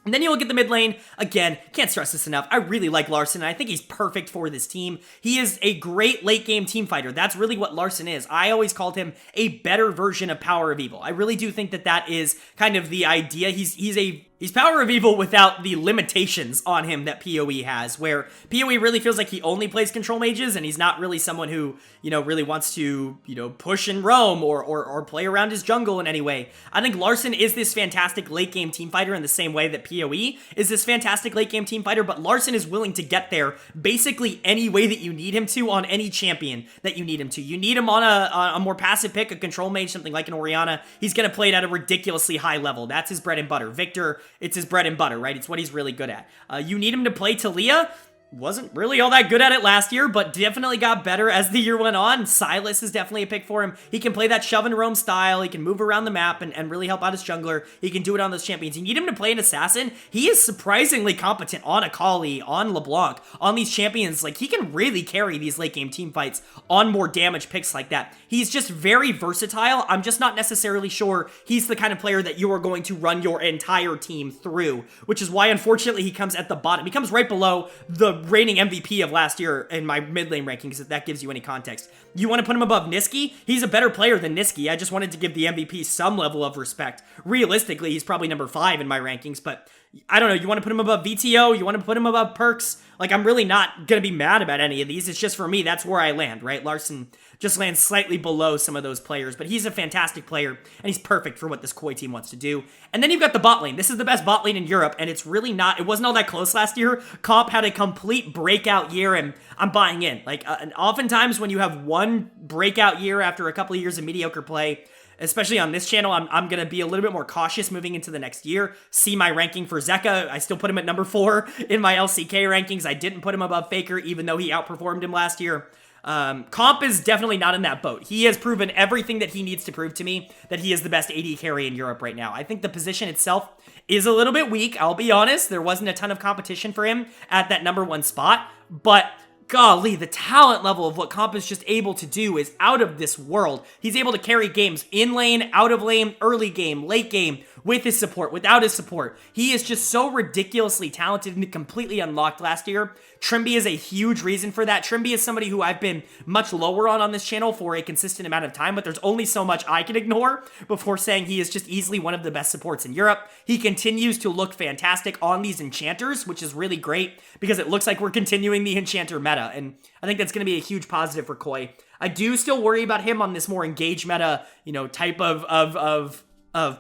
And then you look at the mid lane. Again, can't stress this enough. I really like Larssen, and I think he's perfect for this team. He is a great late game team fighter. That's really what Larssen is. I always called him a better version of Power of Evil. I really do think that that is kind of the idea. He's Power of Evil without the limitations on him that PoE has, where PoE really feels like he only plays control mages, and he's not really someone who, really wants to, push and roam or play around his jungle in any way. I think Larssen is this fantastic late game team fighter in the same way that PoE is this fantastic late game team fighter, but Larssen is willing to get there basically any way that you need him to on any champion that you need him to. You need him on a more passive pick, a control mage, something like an Orianna. He's going to play it at a ridiculously high level. That's his bread and butter. Victor, it's his bread and butter, right? It's what he's really good at. You need him to play Talia. Wasn't really all that good at it last year, but definitely got better as the year went on. Sylas is definitely a pick for him. He can play that shove and roam style. He can move around the map and really help out his jungler. He can do it on those champions. You need him to play an assassin. He is surprisingly competent on Akali, on LeBlanc, on these champions. Like, he can really carry these late game team fights on more damage picks like that. He's just very versatile. I'm just not necessarily sure he's the kind of player that you are going to run your entire team through, which is why, unfortunately, he comes at the bottom. He comes right below the reigning MVP of last year in my mid lane rankings, if that gives you any context. You want to put him above Niski? He's a better player than Niski. I just wanted to give the MVP some level of respect. Realistically, he's probably number 5 in my rankings, but I don't know. You want to put him above VTO? You want to put him above Perks? Like, I'm really not going to be mad about any of these. It's just, for me, that's where I land, right? Larssen just lands slightly below some of those players, but he's a fantastic player, and he's perfect for what this Koi team wants to do. And then you've got the bot lane. This is the best bot lane in Europe, and it wasn't all that close last year. Comp had a complete breakout year, and I'm buying in. Like, oftentimes when you have one breakout year after a couple of years of mediocre play, especially on this channel, I'm going to be a little bit more cautious moving into the next year. See my ranking for Zeka. I still put him at number 4 in my LCK rankings. I didn't put him above Faker, even though he outperformed him last year. Comp is definitely not in that boat. He has proven everything that he needs to prove to me, that he is the best AD carry in Europe right now. I think the position itself is a little bit weak, I'll be honest. There wasn't a ton of competition for him at that number 1 spot, but golly, the talent level of what Comp is just able to do is out of this world. He's able to carry games in lane, out of lane, early game, late game, with his support, without his support. He is just so ridiculously talented and completely unlocked last year. Trimby is a huge reason for that. Trimby is somebody who I've been much lower on this channel for a consistent amount of time, but there's only so much I can ignore before saying he is just easily one of the best supports in Europe. He continues to look fantastic on these enchanters, which is really great because it looks like we're continuing the enchanter meta, and I think that's going to be a huge positive for Koi. I do still worry about him on this more engaged meta, type of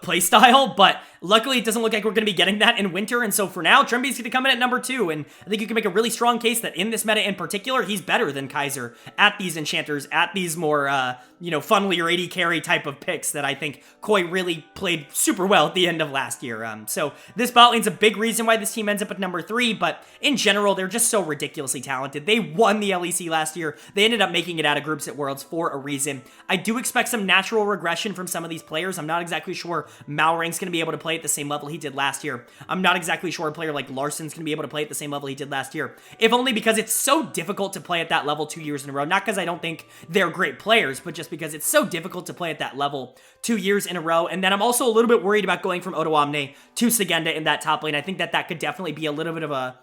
play style, but luckily it doesn't look like we're going to be getting that in winter, and so for now, Trimby's going to come in at number 2, and I think you can make a really strong case that in this meta in particular, he's better than Kaiser at these enchanters, at these more, funnily or AD carry type of picks that I think Koi really played super well at the end of last year. So this bot lane's a big reason why this team ends up at number 3, but in general, they're just so ridiculously talented. They won the LEC last year. They ended up making it out of groups at Worlds for a reason. I do expect some natural regression from some of these players. I'm not exactly sure Malrang's going to be able to play at the same level he did last year. I'm not exactly sure a player like Larssen's going to be able to play at the same level he did last year, if only because it's so difficult to play at that level 2 years in a row. Not because I don't think they're great players, but just just because it's so difficult to play at that level 2 years in a row. And then I'm also a little bit worried about going from Odoamne to Sagenda in that top lane. I think that could definitely be a little bit of a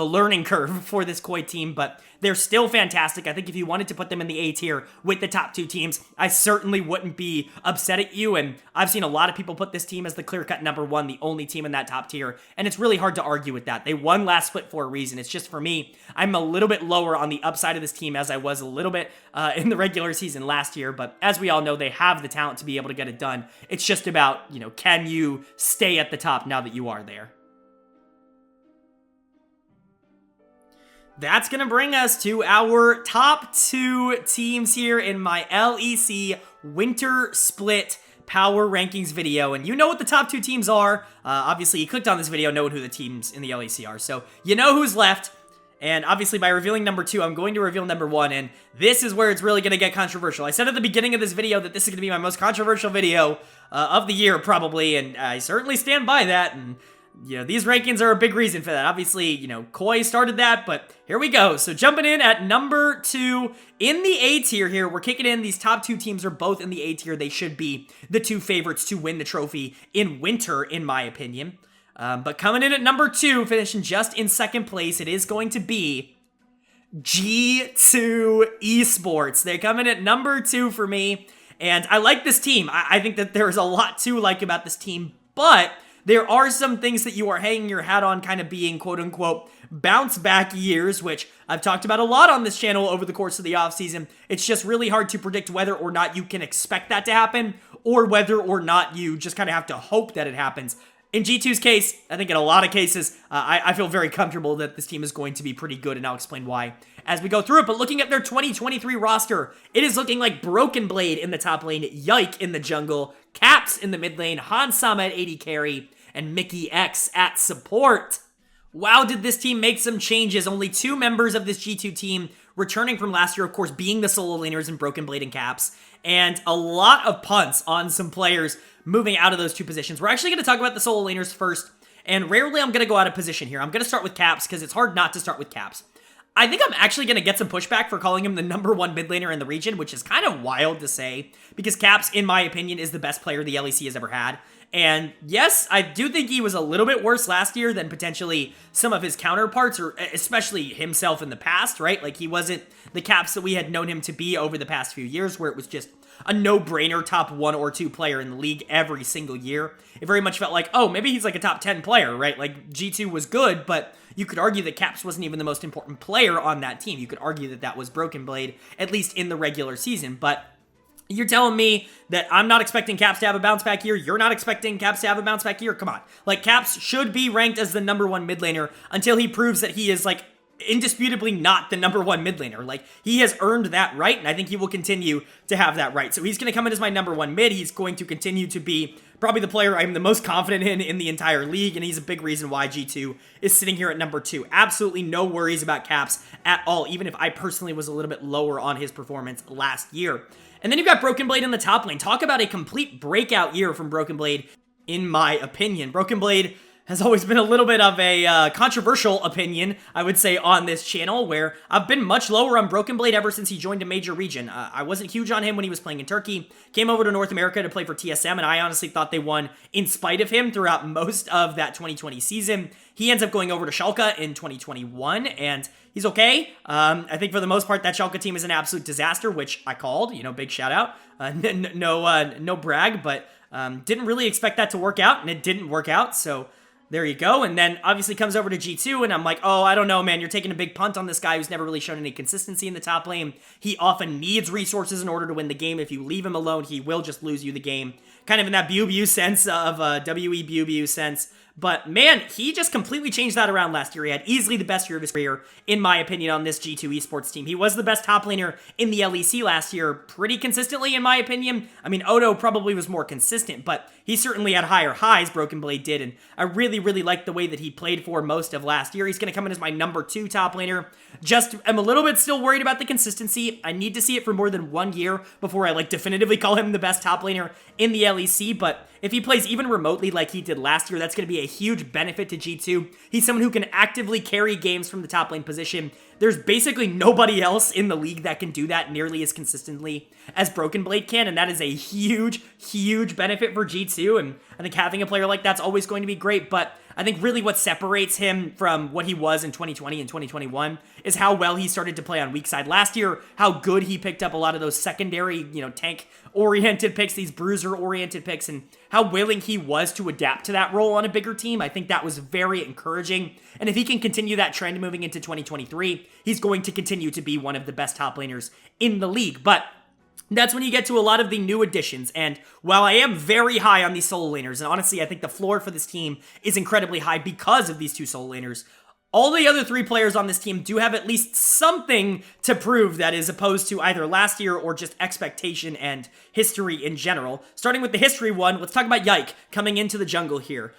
learning curve for this Koi team, but they're still fantastic. I think if you wanted to put them in the A tier with the top 2 teams, I certainly wouldn't be upset at you, and I've seen a lot of people put this team as the clear-cut number 1, the only team in that top tier, and it's really hard to argue with that. They won last split for a reason. It's just, for me, I'm a little bit lower on the upside of this team as I was a little bit in the regular season last year, but as we all know, they have the talent to be able to get it done. It's just about, can you stay at the top now that you are there? That's going to bring us to our top 2 teams here in my LEC Winter Split Power Rankings video. And you know what the top 2 teams are. Obviously, you clicked on this video knowing who the teams in the LEC are. So you know who's left. And obviously, by revealing number 2, I'm going to reveal number 1. And this is where it's really going to get controversial. I said at the beginning of this video that this is going to be my most controversial video of the year, probably. And I certainly stand by that. And these rankings are a big reason for that. Obviously, Koi started that, but here we go. So jumping in at number 2 in the A tier here, we're kicking in. These top 2 teams are both in the A tier. They should be the 2 favorites to win the trophy in winter, in my opinion. But coming in at number 2, finishing just in second place, it is going to be G2 Esports. They come in at number 2 for me, and I like this team. I think that there's a lot to like about this team, but there are some things that you are hanging your hat on kind of being quote-unquote bounce back years, which I've talked about a lot on this channel over the course of the offseason. It's just really hard to predict whether or not you can expect that to happen or whether or not you just kind of have to hope that it happens. In G2's case, I think in a lot of cases, I feel very comfortable that this team is going to be pretty good, and I'll explain why as we go through it. But looking at their 2023 roster, it is looking like Broken Blade in the top lane, Yike in the jungle, Caps in the mid lane, Hansama at AD carry, and Mickey X at support. Wow, did this team make some changes. Only 2 members of this G2 team returning from last year, of course, being the solo laners in Broken Blade and Caps, and a lot of punts on some players moving out of those 2 positions. We're actually going to talk about the solo laners first, and rarely I'm going to go out of position here. I'm going to start with Caps because it's hard not to start with Caps. I think I'm actually going to get some pushback for calling him the number 1 mid laner in the region, which is kind of wild to say, because Caps, in my opinion, is the best player the LEC has ever had. And yes, I do think he was a little bit worse last year than potentially some of his counterparts, or especially himself in the past, right? Like, he wasn't the Caps that we had known him to be over the past few years, where it was just a no-brainer top 1 or 2 player in the league every single year. It very much felt like, oh, maybe he's like a top 10 player, right? Like, G2 was good, but you could argue that Caps wasn't even the most important player on that team. You could argue that that was Broken Blade, at least in the regular season, but you're telling me that I'm not expecting Caps to have a bounce back year? You're not expecting Caps to have a bounce back year? Come on. Like, Caps should be ranked as the number 1 mid laner until he proves that he is, like, indisputably not the number 1 mid laner. Like, he has earned that right, and I think he will continue to have that right. So he's going to come in as my number 1 mid. He's going to continue to be probably the player I'm the most confident in the entire league, and he's a big reason why G2 is sitting here at number 2. Absolutely no worries about Caps at all, even if I personally was a little bit lower on his performance last year. And then you've got Broken Blade in the top lane. Talk about a complete breakout year from Broken Blade, in my opinion. Broken Blade has always been a little bit of a controversial opinion, I would say, on this channel, where I've been much lower on Broken Blade ever since he joined a major region. I wasn't huge on him when he was playing in Turkey, came over to North America to play for TSM, and I honestly thought they won in spite of him throughout most of that 2020 season. He ends up going over to Schalke in 2021, and he's okay. I think for the most part, that Schalke team is an absolute disaster, which I called, big shout out. No brag, but didn't really expect that to work out, and it didn't work out, so there you go. And then obviously comes over to G2, and I'm like, oh, I don't know, man. You're taking a big punt on this guy who's never really shown any consistency in the top lane. He often needs resources in order to win the game. If you leave him alone, he will just lose you the game. Kind of in that Bew sense of WE Bew sense. But man, he just completely changed that around last year. He had easily the best year of his career, in my opinion, on this G2 esports team. He was the best top laner in the LEC last year, pretty consistently, in my opinion. I mean, Odo probably was more consistent, but he certainly had higher highs, Broken Blade did, and I really, really liked the way that he played for most of last year. He's going to come in as my number 2 top laner. Just, I'm a little bit still worried about the consistency. I need to see it for more than 1 year before I, definitively call him the best top laner in the LEC, but if he plays even remotely like he did last year, that's going to be a huge benefit to G2. He's someone who can actively carry games from the top lane position. There's basically nobody else in the league that can do that nearly as consistently as Broken Blade can, and that is a huge, huge benefit for G2, and I think having a player like that's always going to be great, but I think really what separates him from what he was in 2020 and 2021 is how well he started to play on weak side last year, how good he picked up a lot of those secondary, tank-oriented picks, these bruiser-oriented picks, and how willing he was to adapt to that role on a bigger team. I think that was very encouraging, and if he can continue that trend moving into 2023, he's going to continue to be one of the best top laners in the league. But that's when you get to a lot of the new additions, and while I am very high on these solo laners, and honestly I think the floor for this team is incredibly high because of these two solo laners, all the other three players on this team do have at least something to prove that is opposed to either last year or just expectation and history in general. Starting with the history one, let's talk about Yike coming into the jungle here.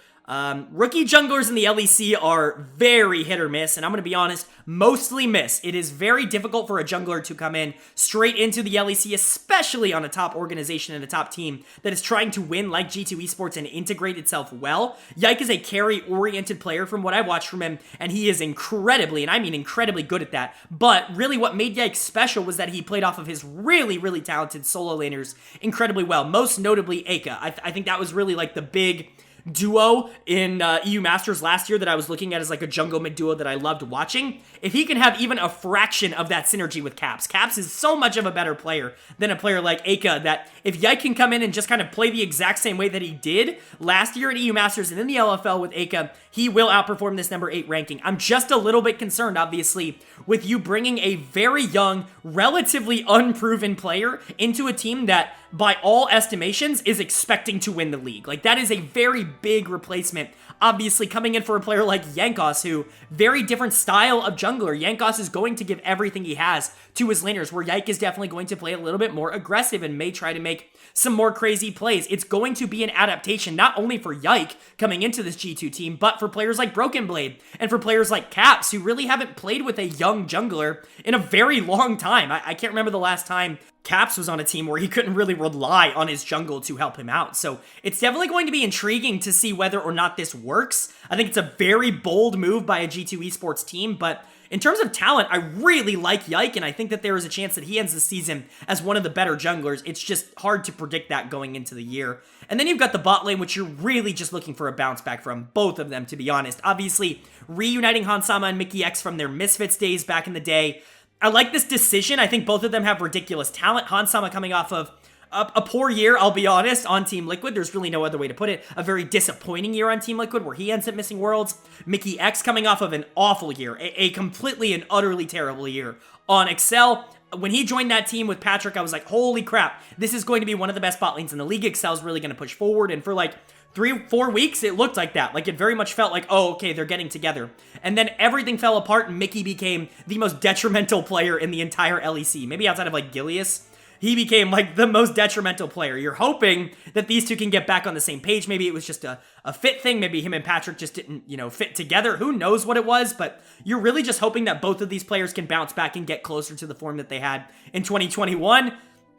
Rookie junglers in the LEC are very hit or miss, and I'm going to be honest, mostly miss. It is very difficult for a jungler to come in straight into the LEC, especially on a top organization and a top team that is trying to win like G2 Esports and integrate itself well. Yike is a carry-oriented player from what I watched from him, and he is incredibly, and I mean incredibly good at that. But really what made Yike special was that he played off of his really, really talented solo laners incredibly well, most notably Aka. I think that was really like the big duo in EU Masters last year that I was looking at as like a jungle mid duo that I loved watching. If he can have even a fraction of that synergy with Caps, Caps is so much of a better player than a player like Aka that if Yike can come in and just kind of play the exact same way that he did last year at EU Masters and in the LFL with Aka, he will outperform this number 8 ranking. I'm just a little bit concerned, obviously, with you bringing a very young, relatively unproven player into a team that, by all estimations, is expecting to win the league. Like, that is a very big replacement. Obviously, coming in for a player like Jankos, who, very different style of jungler. Jankos is going to give everything he has to his laners, where Yike is definitely going to play a little bit more aggressive and may try to make some more crazy plays. It's going to be an adaptation, not only for Yike coming into this G2 team, but for players like Broken Blade and for players like Caps, who really haven't played with a young jungler in a very long time. I can't remember the last time Caps was on a team where he couldn't really rely on his jungle to help him out. So it's definitely going to be intriguing to see whether or not this works. I think it's a very bold move by a G2 Esports team, but in terms of talent, I really like Yike, and I think that there is a chance that he ends the season as one of the better junglers. It's just hard to predict that going into the year. And then you've got the bot lane, which you're really just looking for a bounce back from, both of them, to be honest. Obviously, reuniting Hansama and Mickey X from their Misfits days back in the day. I like this decision. I think both of them have ridiculous talent. Hansama coming off of a poor year, I'll be honest, on Team Liquid. There's really no other way to put it. A very disappointing year on Team Liquid where he ends up missing Worlds. Mickey X coming off of an awful year, a completely and utterly terrible year on Excel. When he joined that team with Patrick, I was like, holy crap, this is going to be one of the best bot lanes in the league. Excel's really going to push forward, and for like 3-4 weeks, it looked like that. Like, it very much felt like, oh, okay, they're getting together. And then everything fell apart, and Mickey became the most detrimental player in the entire LEC. Maybe outside of, like, Gilius. He became, like, the most detrimental player. You're hoping that these two can get back on the same page. Maybe it was just a fit thing. Maybe him and Patrick just didn't, fit together. Who knows what it was? But you're really just hoping that both of these players can bounce back and get closer to the form that they had in 2021.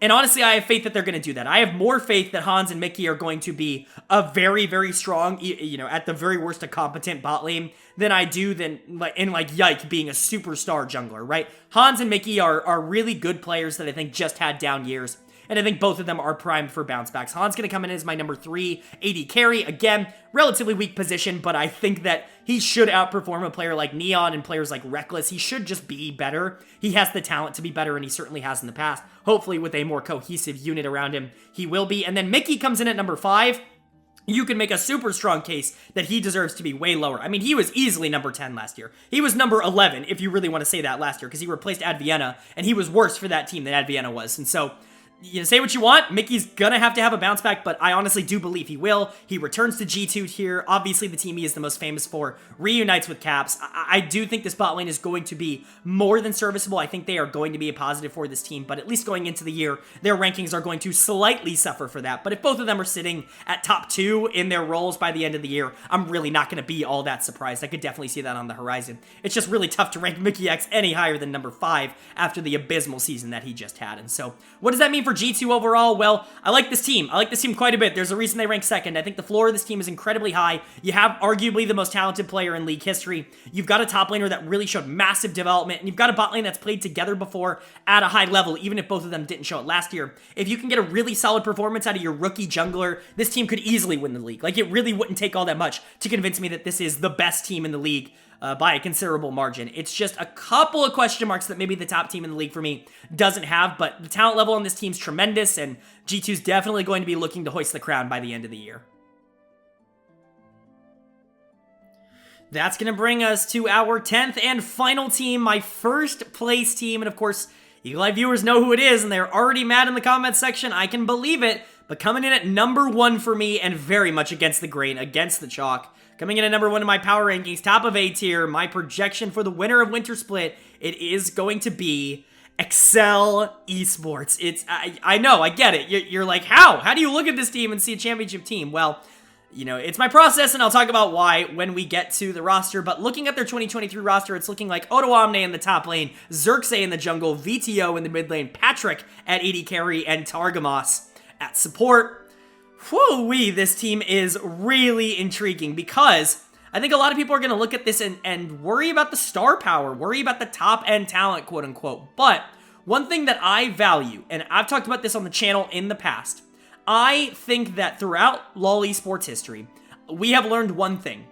And honestly, I have faith that they're going to do that. I have more faith that Hans and Mickey are going to be a very, very strong, at the very worst, a competent bot lane than I do in Yike being a superstar jungler, right? Hans and Mickey are really good players that I think just had down years. And I think both of them are primed for bounce backs. Han's going to come in as my number 3 AD carry. Again, relatively weak position, but I think that he should outperform a player like Neon and players like Reckless. He should just be better. He has the talent to be better, and he certainly has in the past. Hopefully with a more cohesive unit around him, he will be. And then Mickey comes in at number 5. You can make a super strong case that he deserves to be way lower. I mean, he was easily number 10 last year. He was number 11, if you really want to say that, last year, because he replaced Adviena, and he was worse for that team than Adviena was. And so, say what you want, Mickey's gonna have to have a bounce back, but I honestly do believe he will. He returns to G2 here. Obviously, the team he is the most famous for reunites with Caps. I do think this bot lane is going to be more than serviceable. I think they are going to be a positive for this team, but at least going into the year, their rankings are going to slightly suffer for that. But if both of them are sitting at top 2 in their roles by the end of the year, I'm really not gonna be all that surprised. I could definitely see that on the horizon. It's just really tough to rank Mickey X any higher than number 5 after the abysmal season that he just had. And so, what does that mean for for G2 overall, well, I like this team. I like this team quite a bit. There's a reason they rank second. I think the floor of this team is incredibly high. You have arguably the most talented player in League history. You've got a top laner that really showed massive development, and you've got a bot lane that's played together before at a high level, even if both of them didn't show it last year. If you can get a really solid performance out of your rookie jungler, this team could easily win the league. Like, it really wouldn't take all that much to convince me that this is the best team in the league by a considerable margin. It's just a couple of question marks that maybe the top team in the league for me doesn't have, but the talent level on this team's tremendous, and G2's definitely going to be looking to hoist the crown by the end of the year. That's going to bring us to our 10th and final team, my first place team, and of course, Eagle Eye viewers know who it is, and they're already mad in the comments section. I can believe it, but coming in at number 1 for me, and very much against the grain, against the chalk. Coming in at number 1 in my power rankings, top of A tier, my projection for the winner of Winter Split, it is going to be Excel Esports. I know, I get it. You're like, how? How do you look at this team and see a championship team? Well, you know, it's my process, and I'll talk about why when we get to the roster, but looking at their 2023 roster, it's looking like Odoamne in the top lane, Xerxes in the jungle, VTO in the mid lane, Patrick at AD carry, and Targamas at support. Whoo-wee, this team is really intriguing because I think a lot of people are going to look at this and worry about the star power, worry about the top-end talent, quote-unquote. But one thing that I value, and I've talked about this on the channel in the past, I think that throughout LoL esports history, we have learned one thing,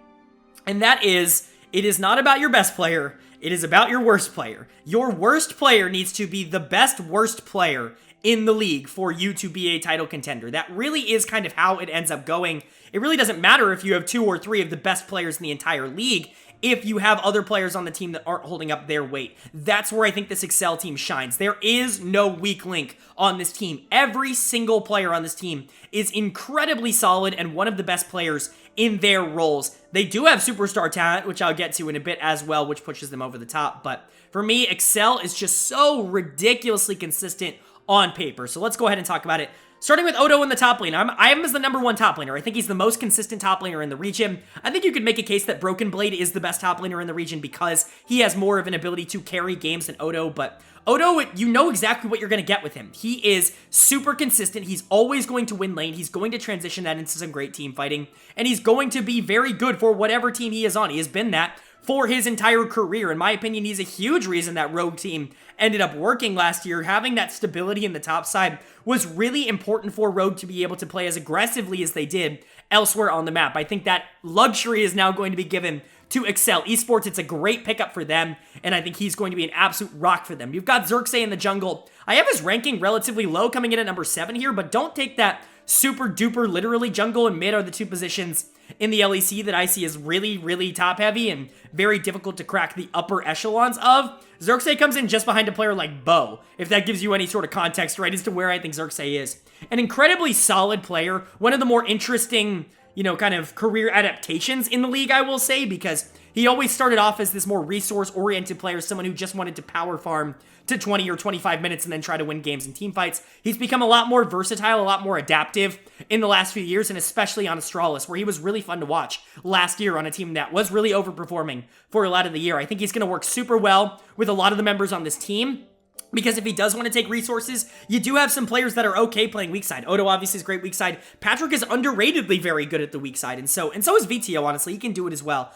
and that is, it is not about your best player, it is about your worst player. Your worst player needs to be the best worst player in the league for you to be a title contender. That really is kind of how it ends up going. It really doesn't matter if you have 2 or 3 of the best players in the entire league if you have other players on the team that aren't holding up their weight. That's where I think this Excel team shines. There is no weak link on this team. Every single player on this team is incredibly solid and one of the best players in their roles. They do have superstar talent, which I'll get to in a bit as well, which pushes them over the top. But for me, Excel is just so ridiculously consistent on paper. So let's go ahead and talk about it. Starting with Odo in the top lane. I have him as the number 1 top laner. I think he's the most consistent top laner in the region. I think you could make a case that Broken Blade is the best top laner in the region because he has more of an ability to carry games than Odo, but Odo, you know exactly what you're going to get with him. He is super consistent. He's always going to win lane. He's going to transition that into some great team fighting, and he's going to be very good for whatever team he is on. He has been that for his entire career. In my opinion, he's a huge reason that Rogue team ended up working last year. Having that stability in the top side was really important for Rogue to be able to play as aggressively as they did elsewhere on the map. I think that luxury is now going to be given to Excel Esports. It's a great pickup for them, and I think he's going to be an absolute rock for them. You've got Xerxes in the jungle. I have his ranking relatively low, coming in at number 7 here, but don't take that super duper literally. Jungle and mid are the 2 positions in the LEC that I see as really, really top heavy and very difficult to crack the upper echelons of. Xerxes comes in just behind a player like Bo, if that gives you any sort of context, right, as to where I think Xerxes is. An incredibly solid player, one of the more interesting, you know, kind of career adaptations in the league, I will say, because he always started off as this more resource-oriented player, someone who just wanted to power farm to 20 or 25 minutes and then try to win games in team fights. He's become a lot more versatile, a lot more adaptive in the last few years, and especially on Astralis, where he was really fun to watch last year on a team that was really overperforming for a lot of the year. I think he's going to work super well with a lot of the members on this team, because if he does want to take resources, you do have some players that are okay playing weak side. Odo obviously is great weak side. Patrick is underratedly very good at the weak side, and so is VTO, honestly. He can do it as well.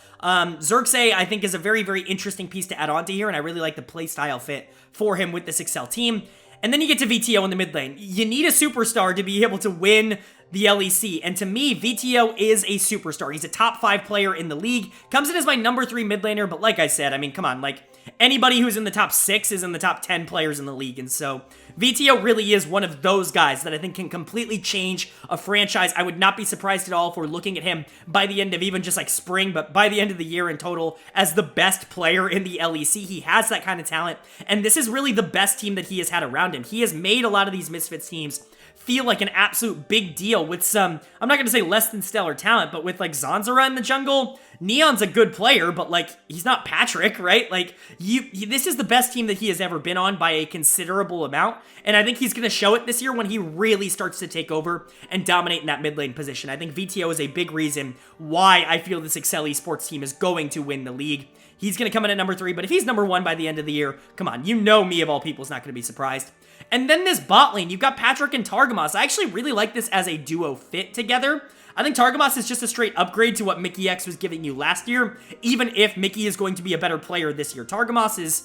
Xerxes, I think, is a very, very interesting piece to add on to here, and I really like the playstyle fit for him with this Excel team. And then you get to VTO in the mid lane. You need a superstar to be able to win the LEC, and to me, VTO is a superstar. He's a top 5 player in the league, comes in as my number 3 mid laner, but like I said, I mean, come on, like, anybody who's in the top 6 is in the top 10 players in the league, and so VTO really is one of those guys that I think can completely change a franchise. I would not be surprised at all if we're looking at him by the end of even just like spring, but by the end of the year in total as the best player in the LEC. He has that kind of talent, and this is really the best team that he has had around him. He has made a lot of these Misfits teams feel like an absolute big deal with some, I'm not going to say less than stellar talent, but with like Zanzara in the jungle, Neon's a good player, but like, he's not Patrick, right? Like, this is the best team that he has ever been on by a considerable amount, and I think he's going to show it this year when he really starts to take over and dominate in that mid lane position. I think VTO is a big reason why I feel this Excel Esports team is going to win the league. he's going to come in at number 3. But if he's number 1 by the end of the year, come on, you know me of all people is not going to be surprised. And then this bot lane, you've got Patrick and Targamas. I actually really like this as a duo fit together. I think Targamas is just a straight upgrade to what Mickey X was giving you last year, even if Mickey is going to be a better player this year. Targamas'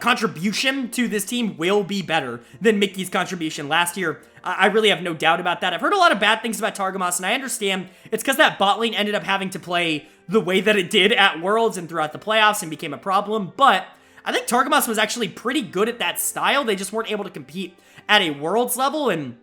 contribution to this team will be better than Mickey's contribution last year. I really have no doubt about that. I've heard a lot of bad things about Targamas, and I understand it's because that bot lane ended up having to play the way that it did at Worlds and throughout the playoffs and became a problem, but I think Targamas was actually pretty good at that style. They just weren't able to compete at a Worlds level, and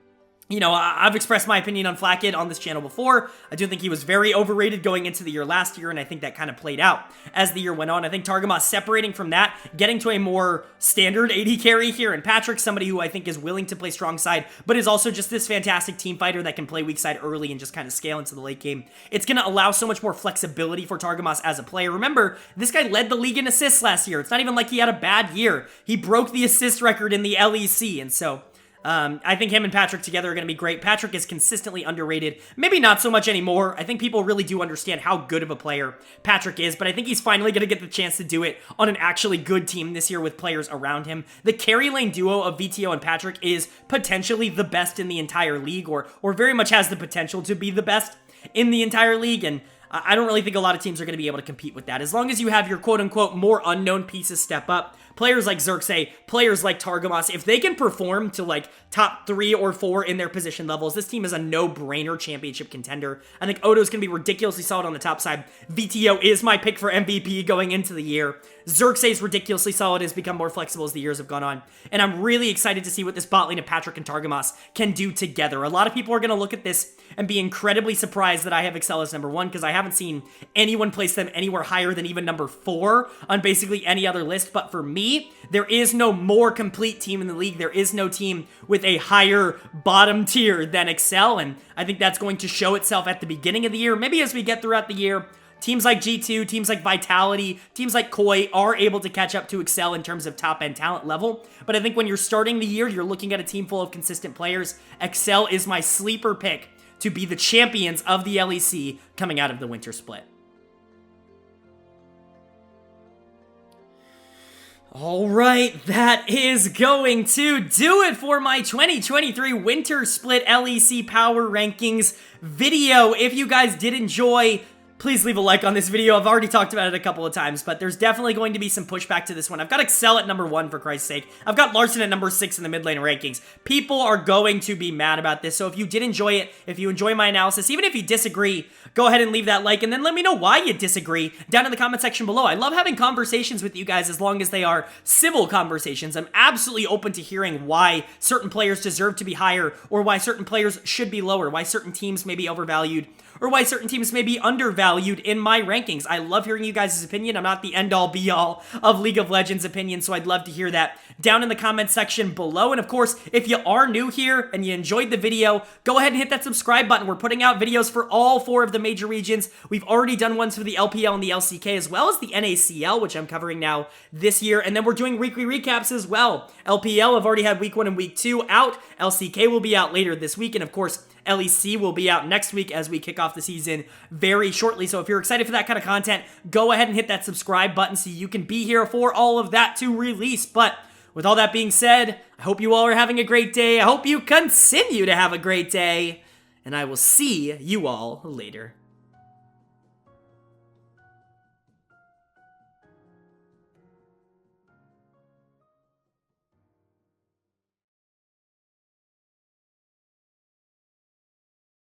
you know, I've expressed my opinion on Flackid on this channel before. I do think he was very overrated going into the year last year, and I think that kind of played out as the year went on. I think Targamas separating from that, getting to a more standard AD carry here, and Patrick, somebody who I think is willing to play strong side, but is also just this fantastic team fighter that can play weak side early and just kind of scale into the late game. It's going to allow so much more flexibility for Targamas as a player. Remember, this guy led the league in assists last year. It's not even like he had a bad year. He broke the assist record in the LEC, and so I think him and Patrick together are going to be great. Patrick is consistently underrated. Maybe not so much anymore. I think people really do understand how good of a player Patrick is, but I think he's finally going to get the chance to do it on an actually good team this year with players around him. The carry lane duo of VTO and Patrick is potentially the best in the entire league, or very much has the potential to be the best in the entire league, and I don't really think a lot of teams are going to be able to compete with that. As long as you have your quote-unquote more unknown pieces step up, players like Xerxes, players like Targamas, if they can perform to like top 3 or 4 in their position levels, this team is a no-brainer championship contender. I think Odo's going to be ridiculously solid on the top side. VTO is my pick for MVP going into the year. Xerxes ridiculously solid, has become more flexible as the years have gone on. And I'm really excited to see what this bot lane of Patrick and Targamas can do together. A lot of people are going to look at this and be incredibly surprised that I have Excel as number 1, because I haven't seen anyone place them anywhere higher than even number 4 on basically any other list. But for me, there is no more complete team in the league. There is no team with a higher bottom tier than Excel, and I think that's going to show itself at the beginning of the year. Maybe as we get throughout the year, teams like G2, teams like Vitality, teams like Koi are able to catch up to Excel in terms of top-end talent level. But I think when you're starting the year, you're looking at a team full of consistent players. Excel is my sleeper pick to be the champions of the LEC coming out of the winter split. All right, that is going to do it for my 2023 Winter Split LEC Power Rankings video. If you guys did enjoy, please leave a like on this video. I've already talked about it a couple of times, but there's definitely going to be some pushback to this one. I've got Excel at number 1, for Christ's sake. I've got Larson at number 6 in the mid lane rankings. People are going to be mad about this, so if you did enjoy it, if you enjoy my analysis, even if you disagree, go ahead and leave that like, and then let me know why you disagree down in the comment section below. I love having conversations with you guys as long as they are civil conversations. I'm absolutely open to hearing why certain players deserve to be higher, or why certain players should be lower, why certain teams may be overvalued, or why certain teams may be undervalued in my rankings. I love hearing you guys' opinion. I'm not the end-all, be-all of League of Legends opinion, so I'd love to hear that down in the comment section below. And of course, if you are new here and you enjoyed the video, go ahead and hit that subscribe button. We're putting out videos for all 4 of the major regions. We've already done ones for the LPL and the LCK, as well as the NACL, which I'm covering now this year. And then we're doing weekly recaps as well. LPL, I've already had week 1 and week 2 out. LCK will be out later this week. And of course, LEC will be out next week as we kick off the season very shortly. So if you're excited for that kind of content, go ahead and hit that subscribe button so you can be here for all of that to release. But with all that being said, I hope you all are having a great day. I hope you continue to have a great day. And I will see you all later.